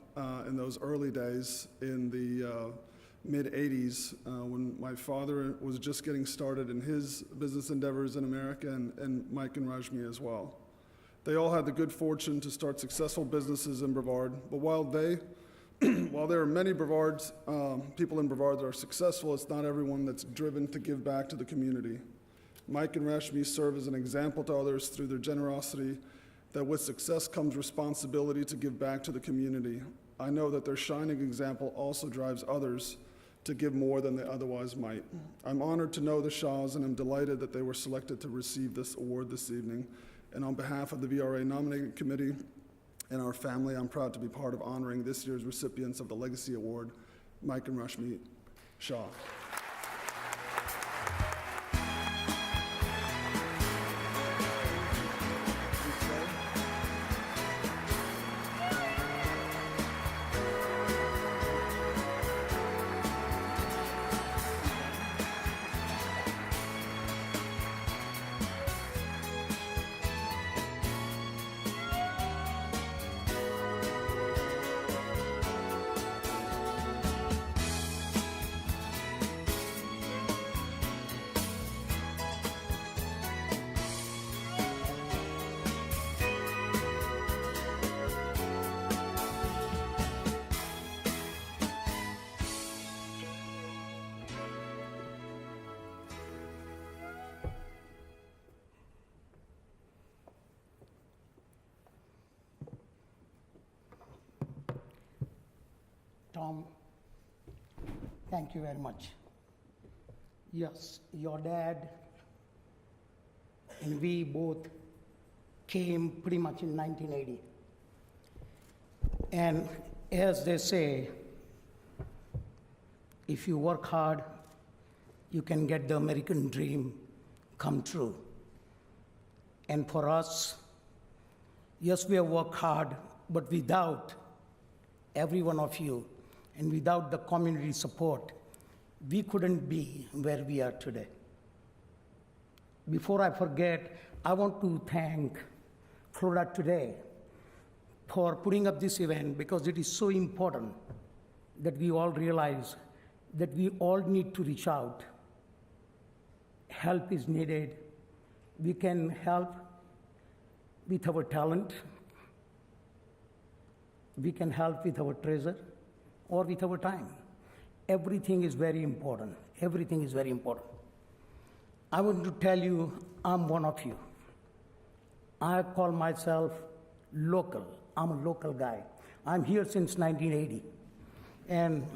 in those early days in the mid-'80s when my father was just getting started in his business endeavors in America, and Mike and Rashmi as well. They all had the good fortune to start successful businesses in Brevard, but while there are many people in Brevard that are successful, it's not everyone that's driven to give back to the community. Mike and Rashmi serve as an example to others through their generosity that with success comes responsibility to give back to the community. I know that their shining example also drives others to give more than they otherwise might. I'm honored to know the Shaws, and I'm delighted that they were selected to receive this award this evening. And on behalf of the VRA Nominating Committee and our family, I'm proud to be part of honoring this year's recipients of the Legacy Award, Mike and Rashmi Shaw. Tom, thank you very much. Yes, your dad and we both came pretty much in 1980. And as they say, if you work hard, you can get the American dream come true. And for us, yes, we have worked hard, but without every one of you and without the community support, we couldn't be where we are today. Before I forget, I want to thank Florida Today for putting up this event, because it is so important that we all realize that we all need to reach out. Help is needed. We can help with our talent. We can help with our treasure or with our time. Everything is very important. Everything is very important. I want to tell you, I'm one of you. I call myself local. I'm a local guy. I'm here since 1980. And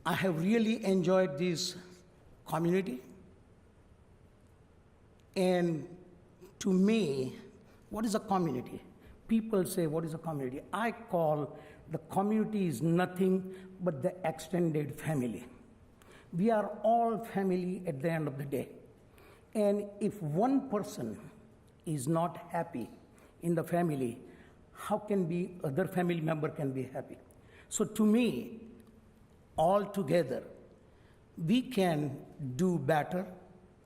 I have really enjoyed this community. And to me, what is a community? People say, what is a community? I call the community is nothing but the extended family. We are all family at the end of the day. And if one person is not happy in the family, how can be other family member can be happy? So to me, all together, we can do better,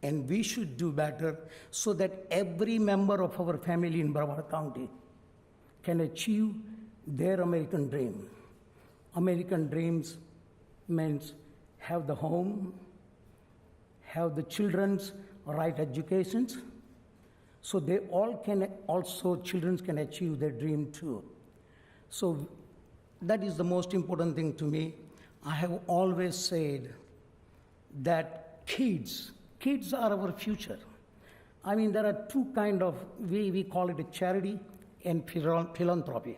and we should do better so that every member of our family in Brevard County can achieve their American dream. American dreams means have the home, have the children's right educations, so they all can also, children can achieve their dream too. So that is the most important thing to me. I have always said that kids are our future. I mean, there are two kind of, we call it a charity and philanthropy.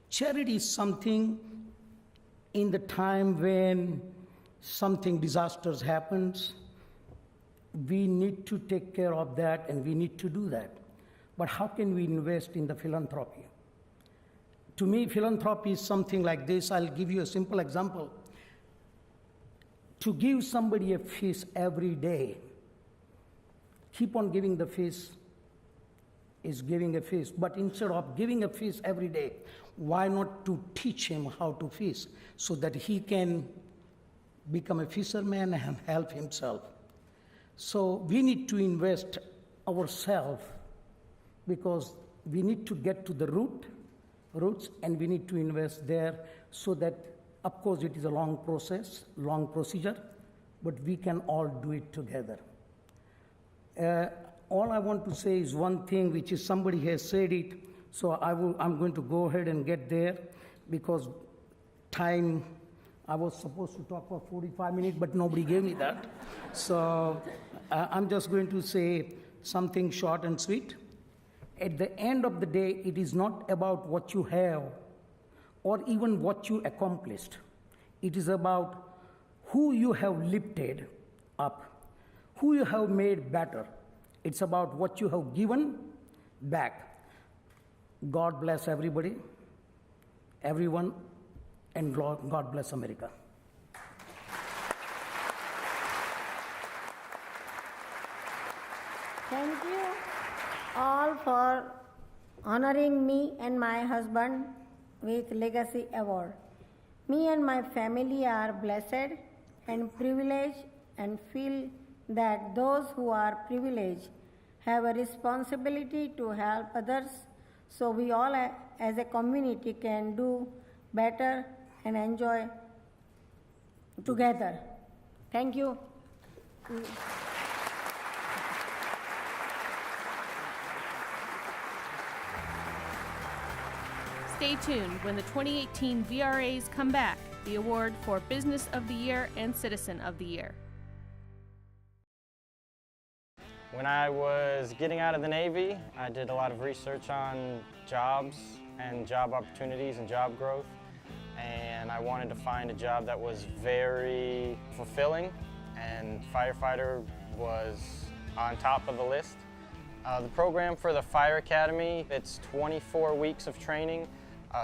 Charity is something in the time when something disasters happens, we need to take care of that and we need to do that. But how can we invest in the philanthropy? To me, philanthropy is something like this. I'll give you a simple example. To give somebody a fish every day, keep on giving the fish is giving a fish. But instead of giving a fish every day, why not to teach him how to fish so that he can become a fisherman and help himself? So we need to invest ourselves, because we need to get to the roots, and we need to invest there so that, of course, it is a long process, long procedure, but we can all do it together. All I want to say is one thing, which is somebody has said it, so I'm going to go ahead and get there, because time, I was supposed to talk for 45 minutes, but nobody gave me that. So I'm just going to say something short and sweet. At the end of the day, it is not about what you have or even what you accomplished. It is about who you have lifted up, who you have made better. It's about what you have given back. God bless everybody, everyone, and God bless America. Thank you all for honoring me and my husband with Legacy Award. Me and my family are blessed and privileged, and feel that those who are privileged have a responsibility to help others, so we all as a community can do better and enjoy together. Thank you. Stay tuned when the 2018 VRAs come back, the award for Business of the Year and Citizen of the Year. When I was getting out of the Navy, I did a lot of research on jobs and job opportunities and job growth, and I wanted to find a job that was very fulfilling, and firefighter was on top of the list. The program for the Fire Academy, it's 24 weeks of training,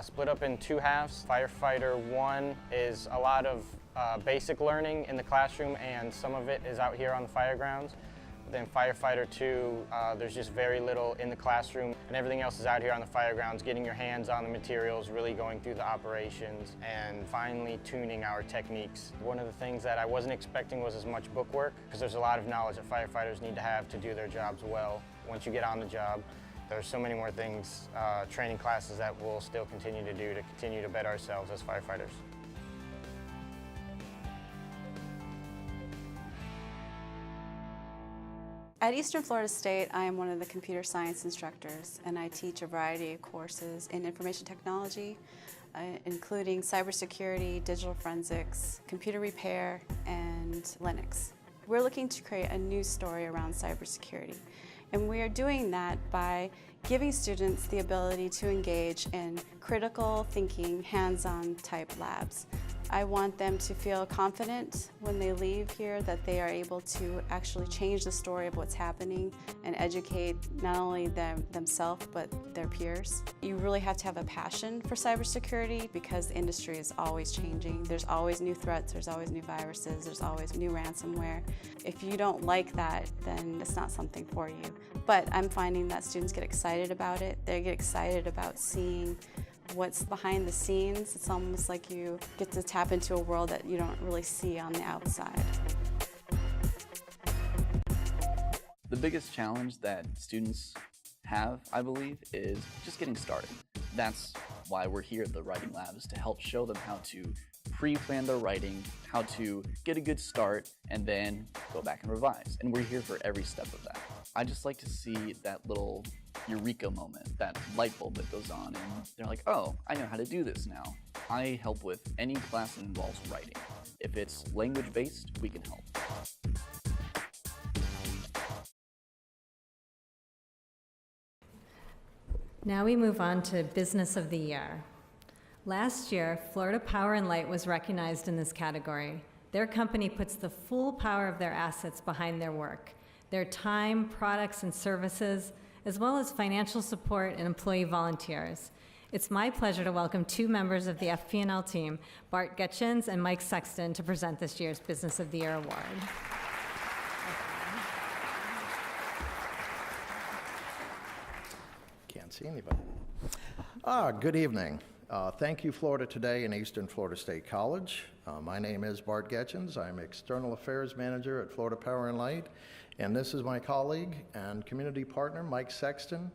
split up in 2 halves. Firefighter 1 is a lot of basic learning in the classroom, and some of it is out here on the fire grounds. Then Firefighter 2, there's just very little in the classroom, and everything else is out here on the fire grounds, getting your hands on the materials, really going through the operations, and finally tuning our techniques. One of the things that I wasn't expecting was as much book work, because there's a lot of knowledge that firefighters need to have to do their jobs well. Once you get on the job, there's so many more things, training classes that we'll still continue to do to continue to better ourselves as firefighters. At Eastern Florida State, I am one of the computer science instructors, and I teach a variety of courses in information technology, including cybersecurity, digital forensics, computer repair, and Linux. We're looking to create a new story around cybersecurity, and we are doing that by giving students the ability to engage in critical thinking, hands-on type labs. I want them to feel confident when they leave here that they are able to actually change the story of what's happening and educate not only themselves but their peers. You really have to have a passion for cybersecurity because the industry is always changing. There's always new threats, there's always new viruses, there's always new ransomware. If you don't like that, then it's not something for you. But I'm finding that students get excited about it. They get excited about seeing what's behind the scenes. It's almost like you get to tap into a world that you don't really see on the outside. The biggest challenge that students have, I believe, is just getting started. That's why we're here at the Writing Lab, is to help show them how to pre-plan their writing, how to get a good start, and then go back and revise. And we're here for every step of that. I just like to see that little eureka moment, that light bulb that goes on, and they're like, oh, I know how to do this now. I help with any class that involves writing. If it's language-based, we can help. Now we move on to Business of the Year. Last year, Florida Power and Light was recognized in this category. Their company puts the full power of their assets behind their work, their time, products, and services, as well as financial support and employee volunteers. It's my pleasure to welcome 2 members of the FP&L team, Bart Getchins and Mike Sexton, to present this year's Business of the Year award. Can't see anybody. Good evening. Thank you, Florida Today and Eastern Florida State College. My name is Bart Getchins. I'm External Affairs Manager at Florida Power and Light. And this is my colleague and community partner, Mike Sexton.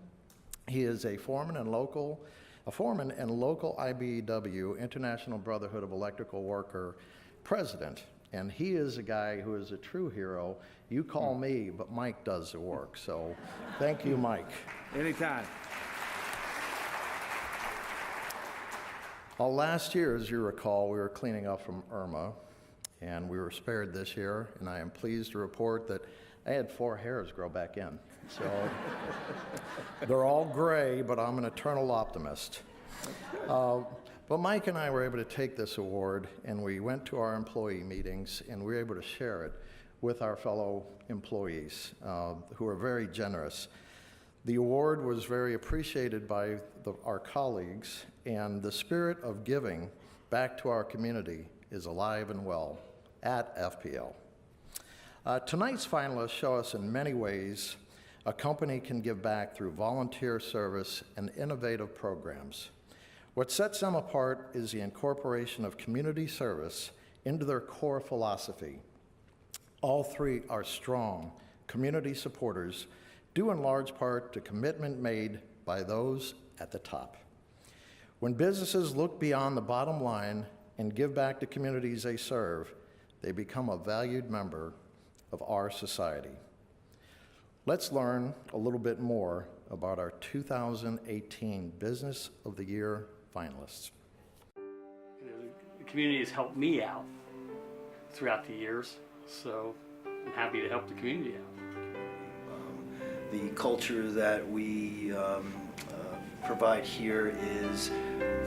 He is a foreman and local IBEW, International Brotherhood of Electrical Worker president. And he is a guy who is a true hero. You call me, but Mike does the work. So thank you, Mike. Anytime. Last year, as you recall, we were cleaning up from Irma, and we were spared this year, and I am pleased to report that I had 4 hairs grow back in. So they're all gray, but I'm an eternal optimist. But Mike and I were able to take this award, and we went to our employee meetings, and we were able to share it with our fellow employees who are very generous. The award was very appreciated by our colleagues, and the spirit of giving back to our community is alive and well at FPL. Tonight's finalists show us in many ways a company can give back through volunteer service and innovative programs. What sets them apart is the incorporation of community service into their core philosophy. All 3 are strong community supporters, due in large part to commitment made by those at the top. When businesses look beyond the bottom line and give back to communities they serve, they become a valued member of our society. Let's learn a little bit more about our 2018 Business of the Year finalists. The community has helped me out throughout the years, so I'm happy to help the community out. The culture that we provide here is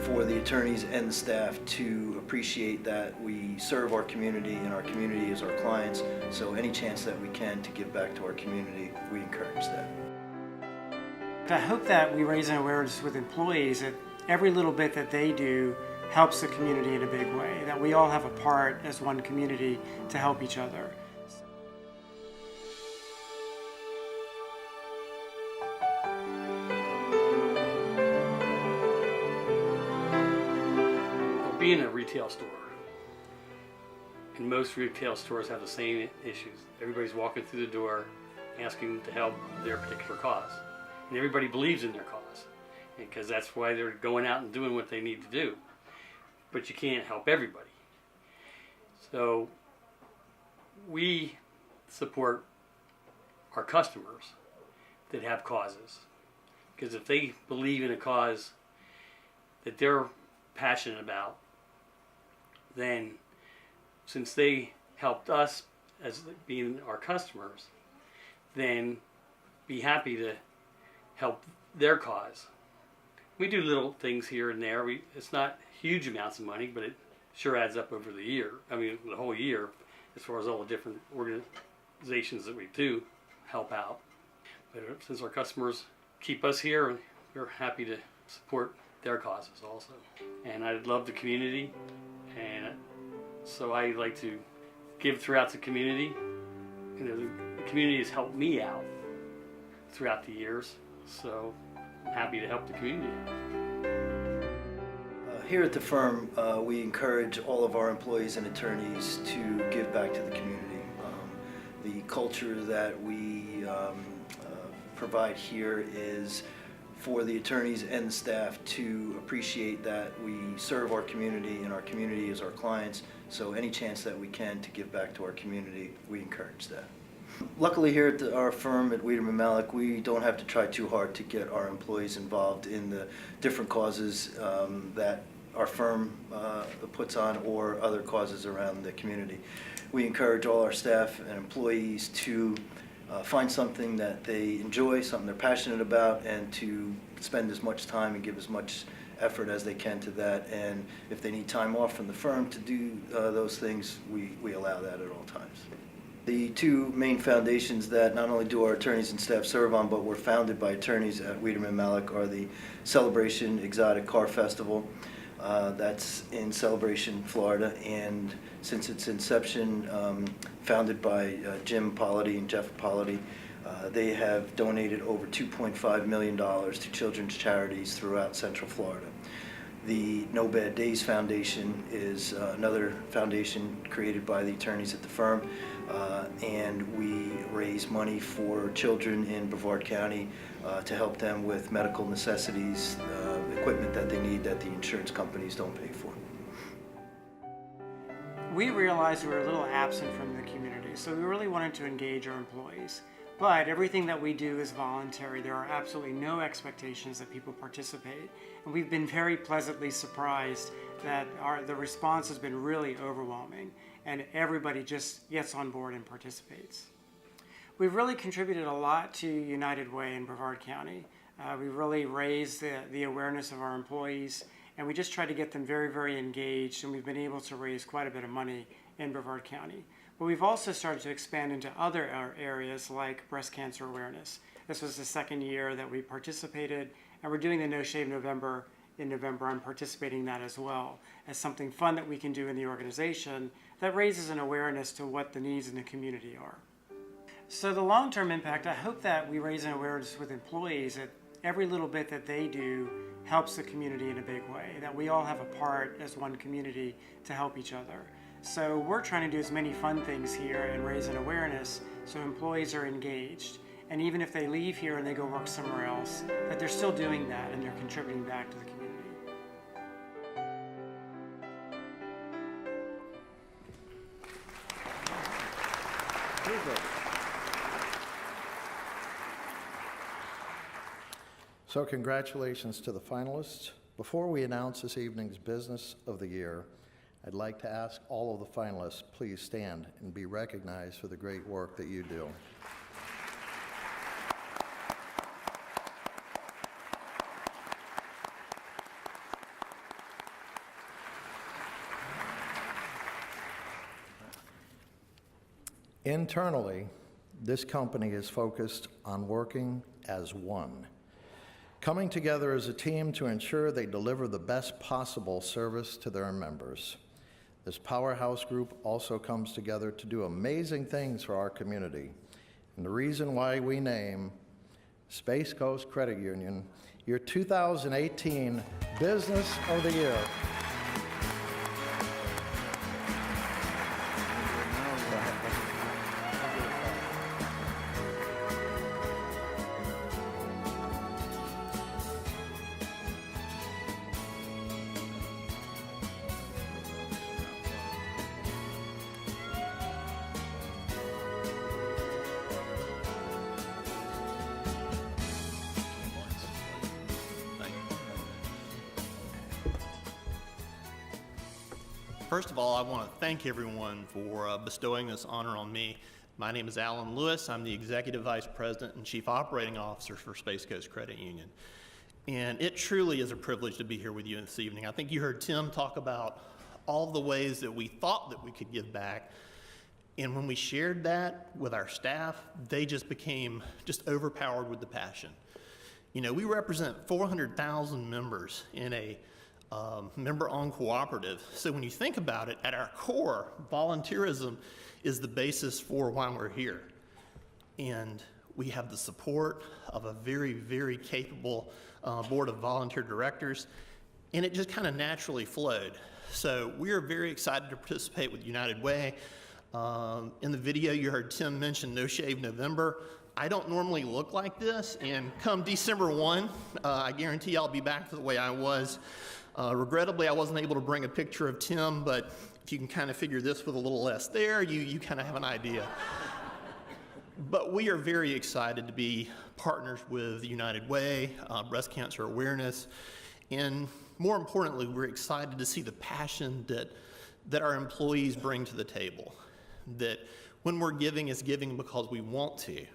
for the attorneys and the staff to appreciate that we serve our community and our community is our clients. So any chance that we can to give back to our community, we encourage that. I hope that we raise an awareness with employees that every little bit that they do helps the community in a big way, that we all have a part as one community to help each other. Being a retail store, and most retail stores have the same issues. Everybody's walking through the door asking to help their particular cause. And everybody believes in their cause, because that's why they're going out and doing what they need to do. But you can't help everybody. So we support our customers that have causes, because if they believe in a cause that they're passionate about, then since they helped us as being our customers, then be happy to help their cause. We do little things here and there. It's not huge amounts of money, but it sure adds up over the year. I mean, the whole year, as far as all the different organizations that we do help out. But since our customers keep us here, we're happy to support their causes also. And I love the community, and so I like to give throughout the community. You know, the community has helped me out throughout the years, so I'm happy to help the community out. Here at the firm, we encourage all of our employees and attorneys to give back to the community. The culture that we provide here is for the attorneys and the staff to appreciate that we serve our community and our community is our clients. So any chance that we can to give back to our community, we encourage that. Luckily here at our firm at Wiedemann Malik, we don't have to try too hard to get our employees involved in the different causes that our firm puts on, or other causes around the community. We encourage all our staff and employees to find something that they enjoy, something they're passionate about, and to spend as much time and give as much effort as they can to that. And if they need time off from the firm to do those things, we allow that at all times. The two main foundations that not only do our attorneys and staff serve on, but were founded by attorneys at Wiedemann Malik, are the Celebration Exotic Car Festival. That's in Celebration, Florida, and since its inception, founded by Jim Polity and Jeff Polity, they have donated over $2.5 million to children's charities throughout Central Florida. The No Bad Days Foundation is another foundation created by the attorneys at the firm, and we raise money for children in Brevard County to help them with medical necessities, equipment that they need that the insurance companies don't pay for. We realized we were a little absent from the community, so we really wanted to engage our employees. But everything that we do is voluntary. There are absolutely no expectations that people participate. And we've been very pleasantly surprised that the response has been really overwhelming, and everybody just gets on board and participates. We've really contributed a lot to United Way in Brevard County. We really raised the awareness of our employees, and we just try to get them very, very engaged, and we've been able to raise quite a bit of money in Brevard County. But we've also started to expand into other areas like breast cancer awareness. This was the second year that we participated, and we're doing the No Shave November in November. I'm participating in that as well as something fun that we can do in the organization that raises an awareness to what the needs in the community are. So the long-term impact, I hope that we raise an awareness with employees that every little bit that they do helps the community in a big way, that we all have a part as one community to help each other. So we're trying to do as many fun things here and raise an awareness so employees are engaged. And even if they leave here and they go work somewhere else, that they're still doing that and they're contributing back to the community. So congratulations to the finalists. Before we announce this evening's Business of the Year, I'd like to ask all of the finalists, please stand and be recognized for the great work that you do. Internally, this company is focused on working as one. coming together as a team to ensure they deliver the best possible service to their members. This powerhouse group also comes together to do amazing things for our community. And the reason why we name Space Coast Credit Union your 2018 Business of the Year. First of all, I want to thank everyone for bestowing this honor on me. My name is Alan Lewis. I'm the Executive Vice President and Chief Operating Officer for Space Coast Credit Union. And it truly is a privilege to be here with you this evening. I think you heard Tim talk about all the ways that we thought that we could give back. And when we shared that with our staff, they just became just overpowered with the passion. You know, we represent 400,000 members in a member-owned cooperative. So when you think about it, at our core, volunteerism is the basis for why we're here. And we have the support of a very, very capable board of volunteer directors, and it just kind of naturally flowed. So we are very excited to participate with United Way. In the video, you heard Tim mention No Shave November. I don't normally look like this, and come December 1, I guarantee I'll be back to the way I was. Regrettably, I wasn't able to bring a picture of Tim, but if you can kind of figure this with a little less there, you kind of have an idea. But we are very excited to be partners with United Way, Breast Cancer Awareness, and more importantly, we're excited to see the passion that our employees bring to the table. That when we're giving, it's giving because we want to.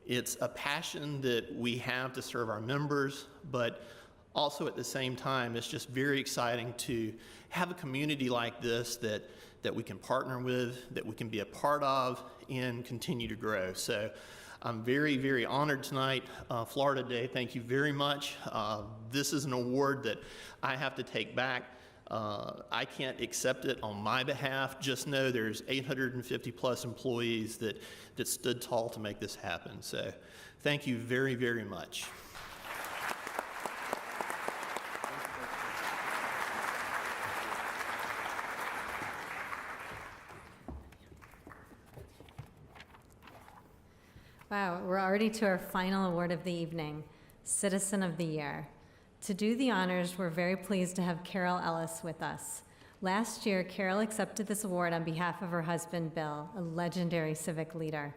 It's a passion that we have to serve our members, but also at the same time, it's just very exciting to have a community like this that we can partner with, that we can be a part of, and continue to grow. So I'm very, very honored tonight. Florida Day, thank you very much. This is an award that I have to take back. I can't accept it on my behalf. Just know there's 850 plus employees that stood tall to make this happen. So thank you very, very much. Wow, we're already to our final award of the evening, Citizen of the Year. To do the honors, we're very pleased to have Carol Ellis with us. Last year, Carol accepted this award on behalf of her husband, Bill, a legendary civic leader.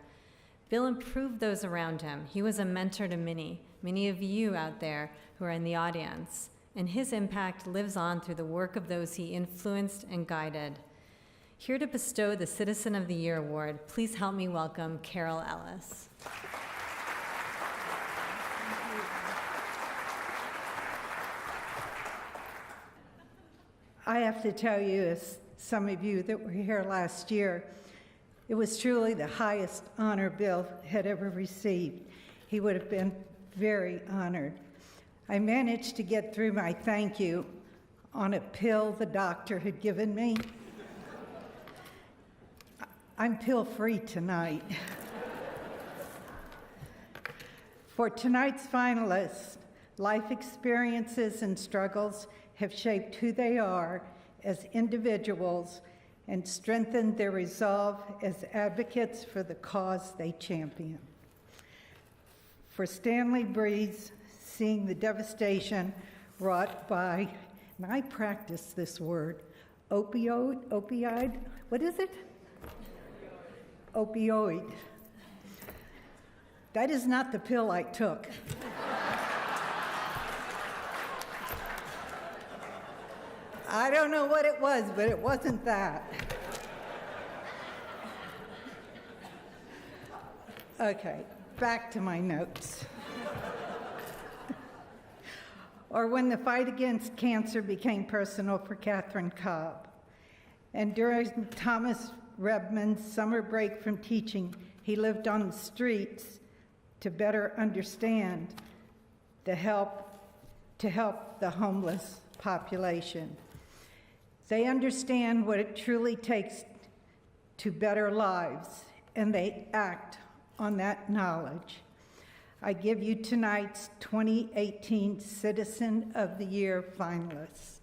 Bill improved those around him. He was a mentor to many of you out there who are in the audience, and his impact lives on through the work of those he influenced and guided. Here to bestow the Citizen of the Year award, please help me welcome Carol Ellis. I have to tell you, as some of you that were here last year, it was truly the highest honor Bill had ever received. He would have been very honored. I managed to get through my thank you on a pill the doctor had given me. I'm pill-free tonight. For tonight's finalists, life experiences and struggles have shaped who they are as individuals and strengthened their resolve as advocates for the cause they champion. For Stanley Breeze, seeing the devastation wrought by, and I practice this word, opioid, what is it? Opioid. That is not the pill I took. I don't know what it was, but it wasn't that. Okay, back to my notes. Or when the fight against cancer became personal for Catherine Cobb. And during Thomas Rebman's summer break from teaching, he lived on the streets to better understand to help the homeless population. They understand what it truly takes to better lives, and they act on that knowledge. I give you tonight's 2018 Citizen of the Year finalists.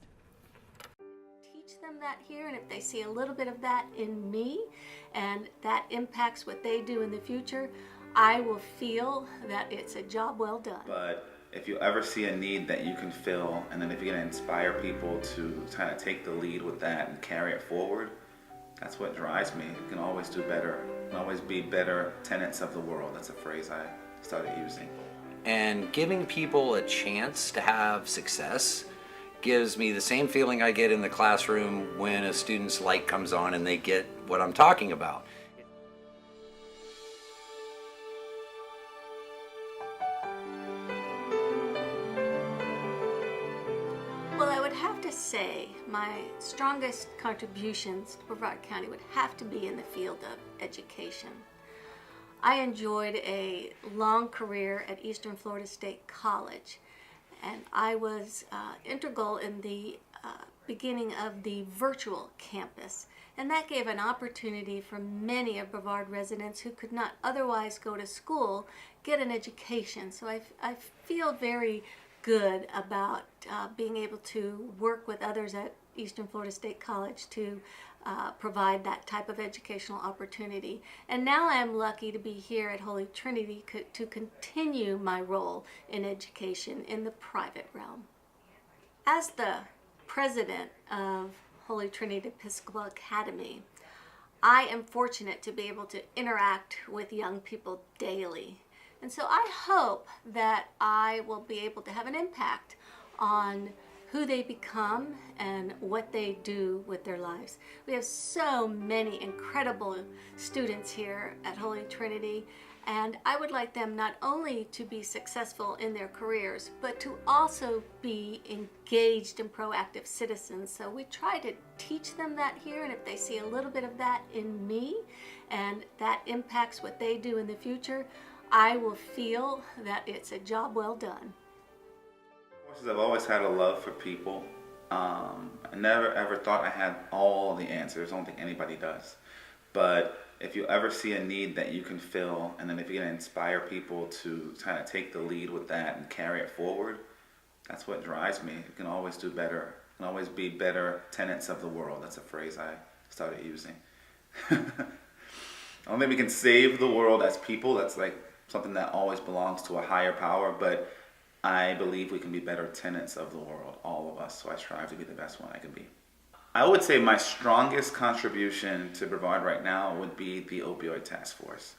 Teach them that here, and if they see a little bit of that in me, and that impacts what they do in the future, I will feel that it's a job well done. But if you ever see a need that you can fill, and then if you're going to inspire people to kind of take the lead with that and carry it forward, that's what drives me. You can always do better. You can always be better tenants of the world. That's a phrase I started using. And giving people a chance to have success gives me the same feeling I get in the classroom when a student's light comes on and they get what I'm talking about. Well, I would have to say my strongest contributions to Brevard County would have to be in the field of education. I enjoyed a long career at Eastern Florida State College, and I was integral in the beginning of the virtual campus, and that gave an opportunity for many of Brevard residents who could not otherwise go to school get an education. So I feel very good about being able to work with others at Eastern Florida State College to provide that type of educational opportunity. And now I am lucky to be here at Holy Trinity to continue my role in education in the private realm. As the president of Holy Trinity Episcopal Academy, I am fortunate to be able to interact with young people daily. And so I hope that I will be able to have an impact on who they become and what they do with their lives. We have so many incredible students here at Holy Trinity, and I would like them not only to be successful in their careers, but to also be engaged and proactive citizens. So we try to teach them that here, and if they see a little bit of that in me, and that impacts what they do in the future, I will feel that it's a job well done. I've always had a love for people. I never ever thought I had all the answers. I don't think anybody does. But if you ever see a need that you can fill, and then if you're going to inspire people to kind of take the lead with that and carry it forward, that's what drives me. You can always do better. You can always be better tenants of the world. That's a phrase I started using. I don't think we can save the world as people. That's like something that always belongs to a higher power, but I believe we can be better tenants of the world, all of us, so I strive to be the best one I can be. I would say my strongest contribution to Brevard right now would be the opioid task force.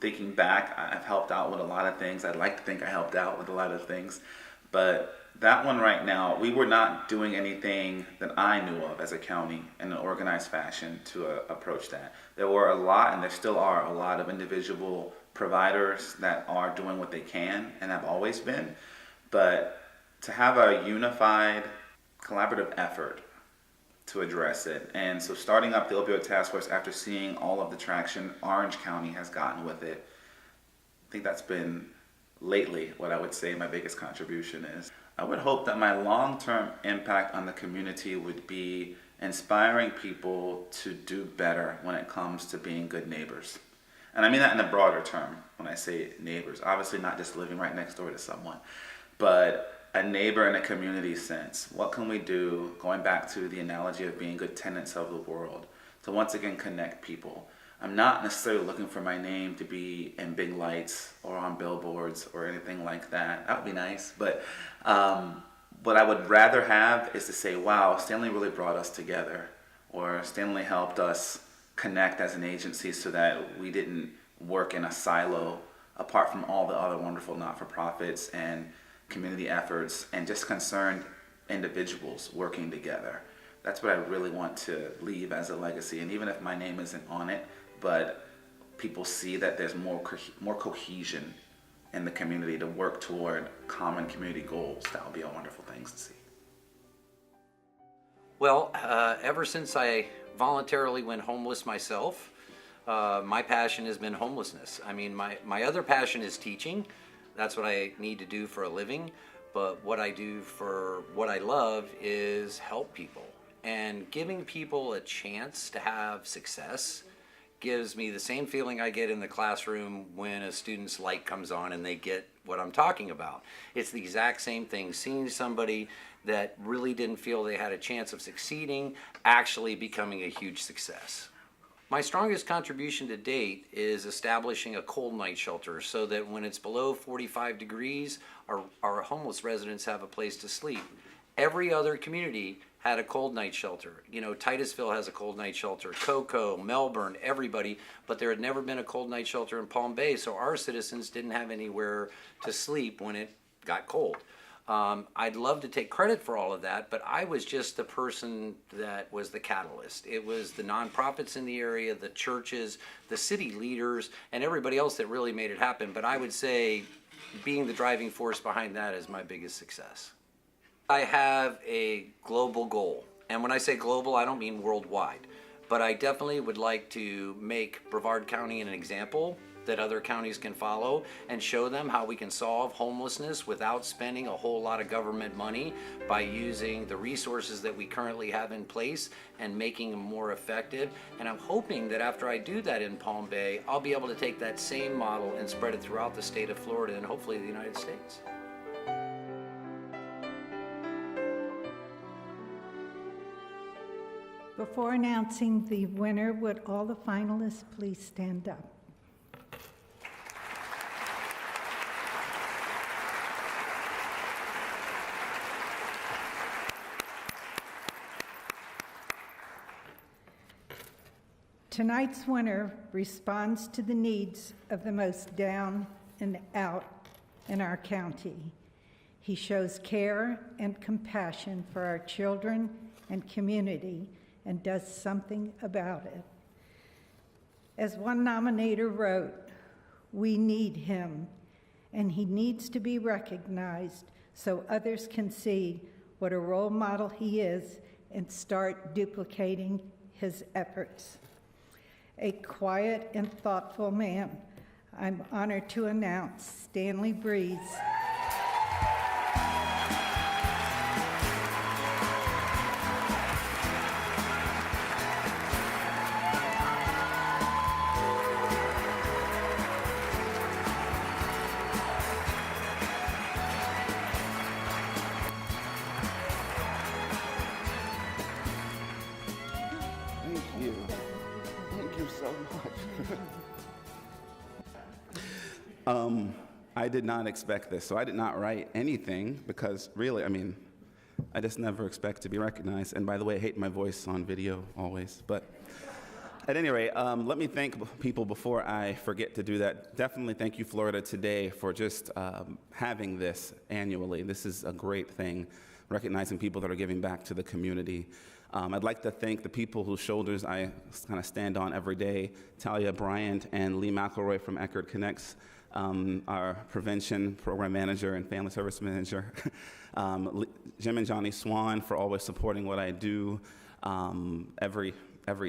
Thinking back, I've helped out with a lot of things. I'd like to think I helped out with a lot of things, but that one right now, we were not doing anything that I knew of as a county in an organized fashion to approach that. There were a lot, and there still are a lot of individual providers that are doing what they can and have always been, but to have a unified, collaborative effort to address it. And so starting up the opioid task force after seeing all of the traction Orange County has gotten with it, I think that's been lately what I would say my biggest contribution is. I would hope that my long-term impact on the community would be inspiring people to do better when it comes to being good neighbors. And I mean that in a broader term when I say neighbors. Obviously not just living right next door to someone, but a neighbor in a community sense. What can we do, going back to the analogy of being good tenants of the world, to once again connect people? I'm not necessarily looking for my name to be in big lights or on billboards or anything like that. That would be nice, but what I would rather have is to say, wow, Stanley really brought us together, or Stanley helped us connect as an agency so that we didn't work in a silo apart from all the other wonderful not-for-profits and community efforts and just concerned individuals working together. That's what I really want to leave as a legacy. And even if my name isn't on it, but people see that there's more cohesion in the community to work toward common community goals, that would be a wonderful thing to see. Well, ever since I voluntarily went homeless myself, my passion has been homelessness. I mean, my other passion is teaching, That's what I need to do for a living. But what I do for what I love is help people. And giving people a chance to have success gives me the same feeling I get in the classroom when a student's light comes on and they get what I'm talking about. It's the exact same thing, seeing somebody that really didn't feel they had a chance of succeeding actually becoming a huge success. My strongest contribution to date is establishing a cold night shelter so that when it's below 45 degrees, our homeless residents have a place to sleep. Every other community had a cold night shelter. You know, Titusville has a cold night shelter, Cocoa, Melbourne, everybody, but there had never been a cold night shelter in Palm Bay, so our citizens didn't have anywhere to sleep when it got cold. I'd love to take credit for all of that, but I was just the person that was the catalyst. It was the nonprofits in the area, the churches, the city leaders, and everybody else that really made it happen. But I would say being the driving force behind that is my biggest success. I have a global goal. And when I say global, I don't mean worldwide. But I definitely would like to make Brevard County an example that other counties can follow and show them how we can solve homelessness without spending a whole lot of government money by using the resources that we currently have in place and making them more effective. And I'm hoping that after I do that in Palm Bay, I'll be able to take that same model and spread it throughout the state of Florida and hopefully the United States. Before announcing the winner, would all the finalists please stand up? Tonight's winner responds to the needs of the most down and out in our county. He shows care and compassion for our children and community and does something about it. As one nominator wrote, we need him, and he needs to be recognized so others can see what a role model he is and start duplicating his efforts. A quiet and thoughtful man, I'm honored to announce Stanley Breeze. I did not expect this, so I did not write anything because really, I mean, I just never expect to be recognized. And by the way, I hate my voice on video always. But at any rate, let me thank people before I forget to do that. Definitely thank you, Florida Today, for just having this annually. This is a great thing, recognizing people that are giving back to the community. I'd like to thank the people whose shoulders I kind of stand on every day, Talia Bryant and Lee McElroy from Eckerd Connects, our prevention program manager and family service manager, Jim and Johnny Swan for always supporting what I do every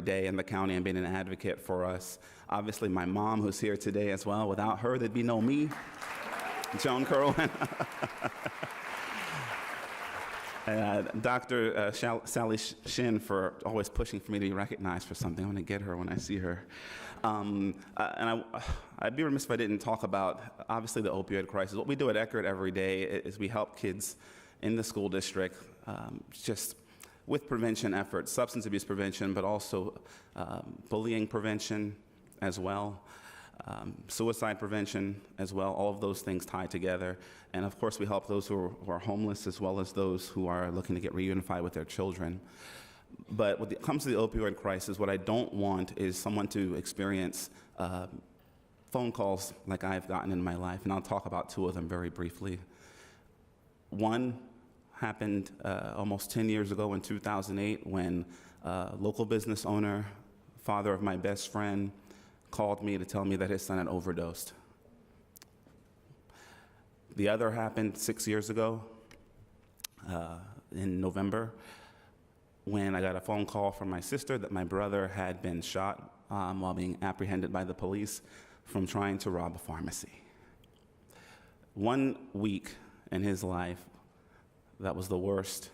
day in the county and being an advocate for us. Obviously my mom, who's here today as well. Without her, there'd be no me. Joan Kerwin. Dr. Sally Shin for always pushing for me to be recognized for something. I want to get her when I see her. And I'd be remiss if I didn't talk about, obviously, the opioid crisis. What we do at Eckerd every day is we help kids in the school district just with prevention efforts, substance abuse prevention, but also bullying prevention as well. Suicide prevention as well, all of those things tied together. And of course, we help those who are homeless as well as those who are looking to get reunified with their children. But when it comes to the opioid crisis, what I don't want is someone to experience phone calls like I've gotten in my life, and I'll talk about two of them very briefly. One happened almost 10 years ago in 2008 when a local business owner, father of my best friend, called me to tell me that his son had overdosed. The other happened 6 years ago in November when I got a phone call from my sister that my brother had been shot while being apprehended by the police from trying to rob a pharmacy. 1 week in his life that was the worst,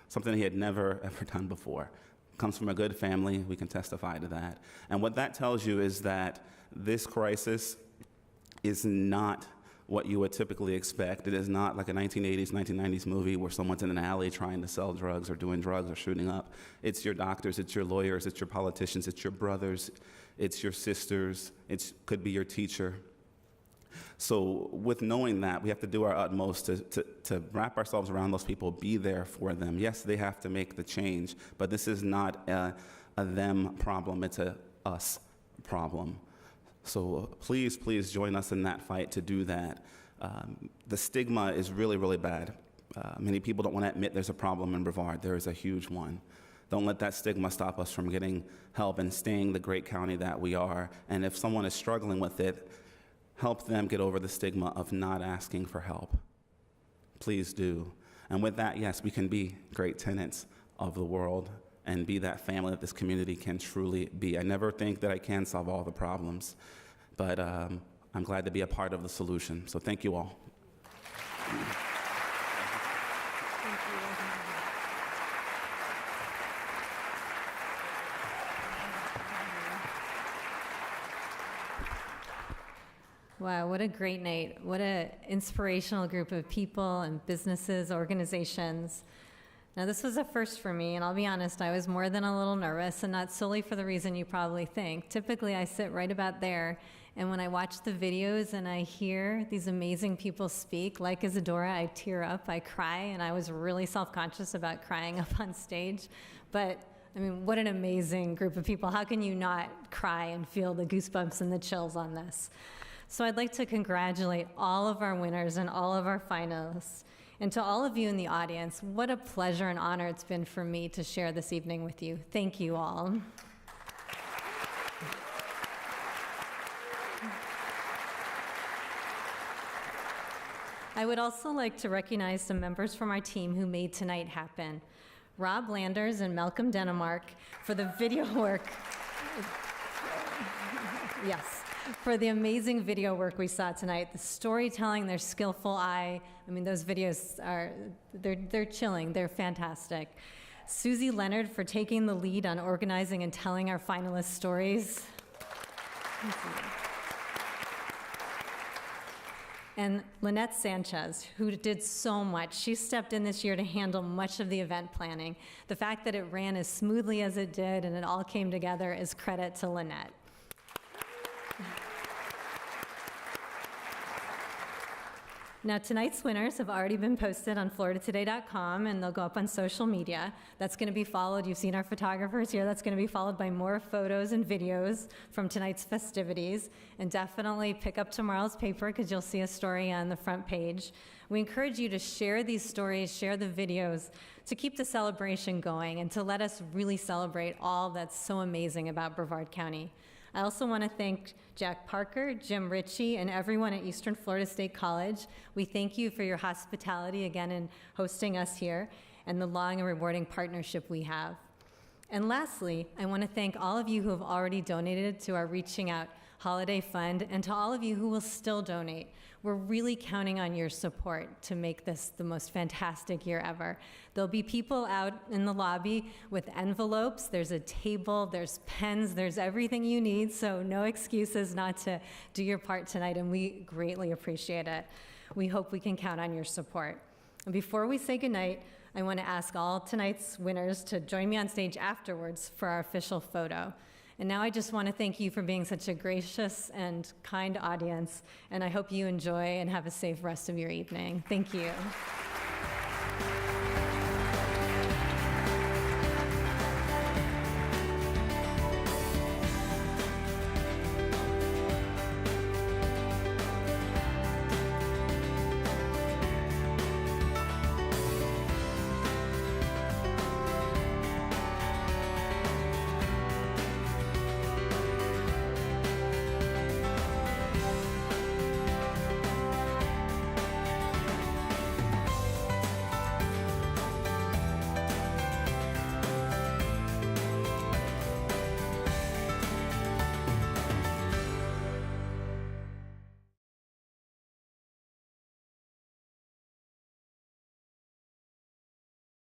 something he had never, ever done before. Comes from a good family, we can testify to that. And what that tells you is that this crisis is not what you would typically expect. It is not like a 1980s, 1990s movie where someone's in an alley trying to sell drugs or doing drugs or shooting up. It's your doctors, it's your lawyers, it's your politicians, it's your brothers, it's your sisters, it could be your teacher. So with knowing that, we have to do our utmost to wrap ourselves around those people, be there for them. Yes, they have to make the change, but this is not a them problem, it's a us problem. So please, please join us in that fight to do that. The stigma is really, really bad. Many people don't want to admit there's a problem in Brevard. There is a huge one. Don't let that stigma stop us from getting help and staying the great county that we are. And if someone is struggling with it, help them get over the stigma of not asking for help. Please do. And with that, yes, we can be great tenants of the world and be that family that this community can truly be. I never think that I can solve all the problems, but I'm glad to be a part of the solution. So thank you all. Wow, what a great night. What an inspirational group of people and businesses, organizations. Now, this was a first for me, and I'll be honest, I was more than a little nervous, and not solely for the reason you probably think. Typically, I sit right about there, and when I watch the videos and I hear these amazing people speak, like Isadora, I tear up, I cry, and I was really self-conscious about crying up on stage. But, I mean, what an amazing group of people. How can you not cry and feel the goosebumps and the chills on this? So I'd like to congratulate all of our winners and all of our finalists. And to all of you in the audience, what a pleasure and honor it's been for me to share this evening with you. Thank you all. I would also like to recognize some members from our team who made tonight happen. Rob Landers and Malcolm Denemark for the video work. Yes. For the amazing video work we saw tonight, the storytelling, their skillful eye. I mean, those videos they're chilling, they're fantastic. Susie Leonard for taking the lead on organizing and telling our finalist stories. And Lynette Sanchez, who did so much. She stepped in this year to handle much of the event planning. The fact that it ran as smoothly as it did and it all came together is credit to Lynette. Now, tonight's winners have already been posted on floridatoday.com, and they'll go up on social media. That's going to be followed. You've seen our photographers here. That's going to be followed by more photos and videos from tonight's festivities. And definitely pick up tomorrow's paper because you'll see a story on the front page. We encourage you to share these stories, share the videos, to keep the celebration going and to let us really celebrate all that's so amazing about Brevard County. I also want to thank Jack Parker, Jim Ritchie, and everyone at Eastern Florida State College. We thank you for your hospitality again in hosting us here and the long and rewarding partnership we have. And lastly, I want to thank all of you who have already donated to our Reaching Out Holiday Fund and to all of you who will still donate. We're really counting on your support to make this the most fantastic year ever. There'll be people out in the lobby with envelopes, there's a table, there's pens, there's everything you need, so no excuses not to do your part tonight, and we greatly appreciate it. We hope we can count on your support. And before we say goodnight, I want to ask all tonight's winners to join me on stage afterwards for our official photo. And now I just want to thank you for being such a gracious and kind audience, and I hope you enjoy and have a safe rest of your evening. Thank you.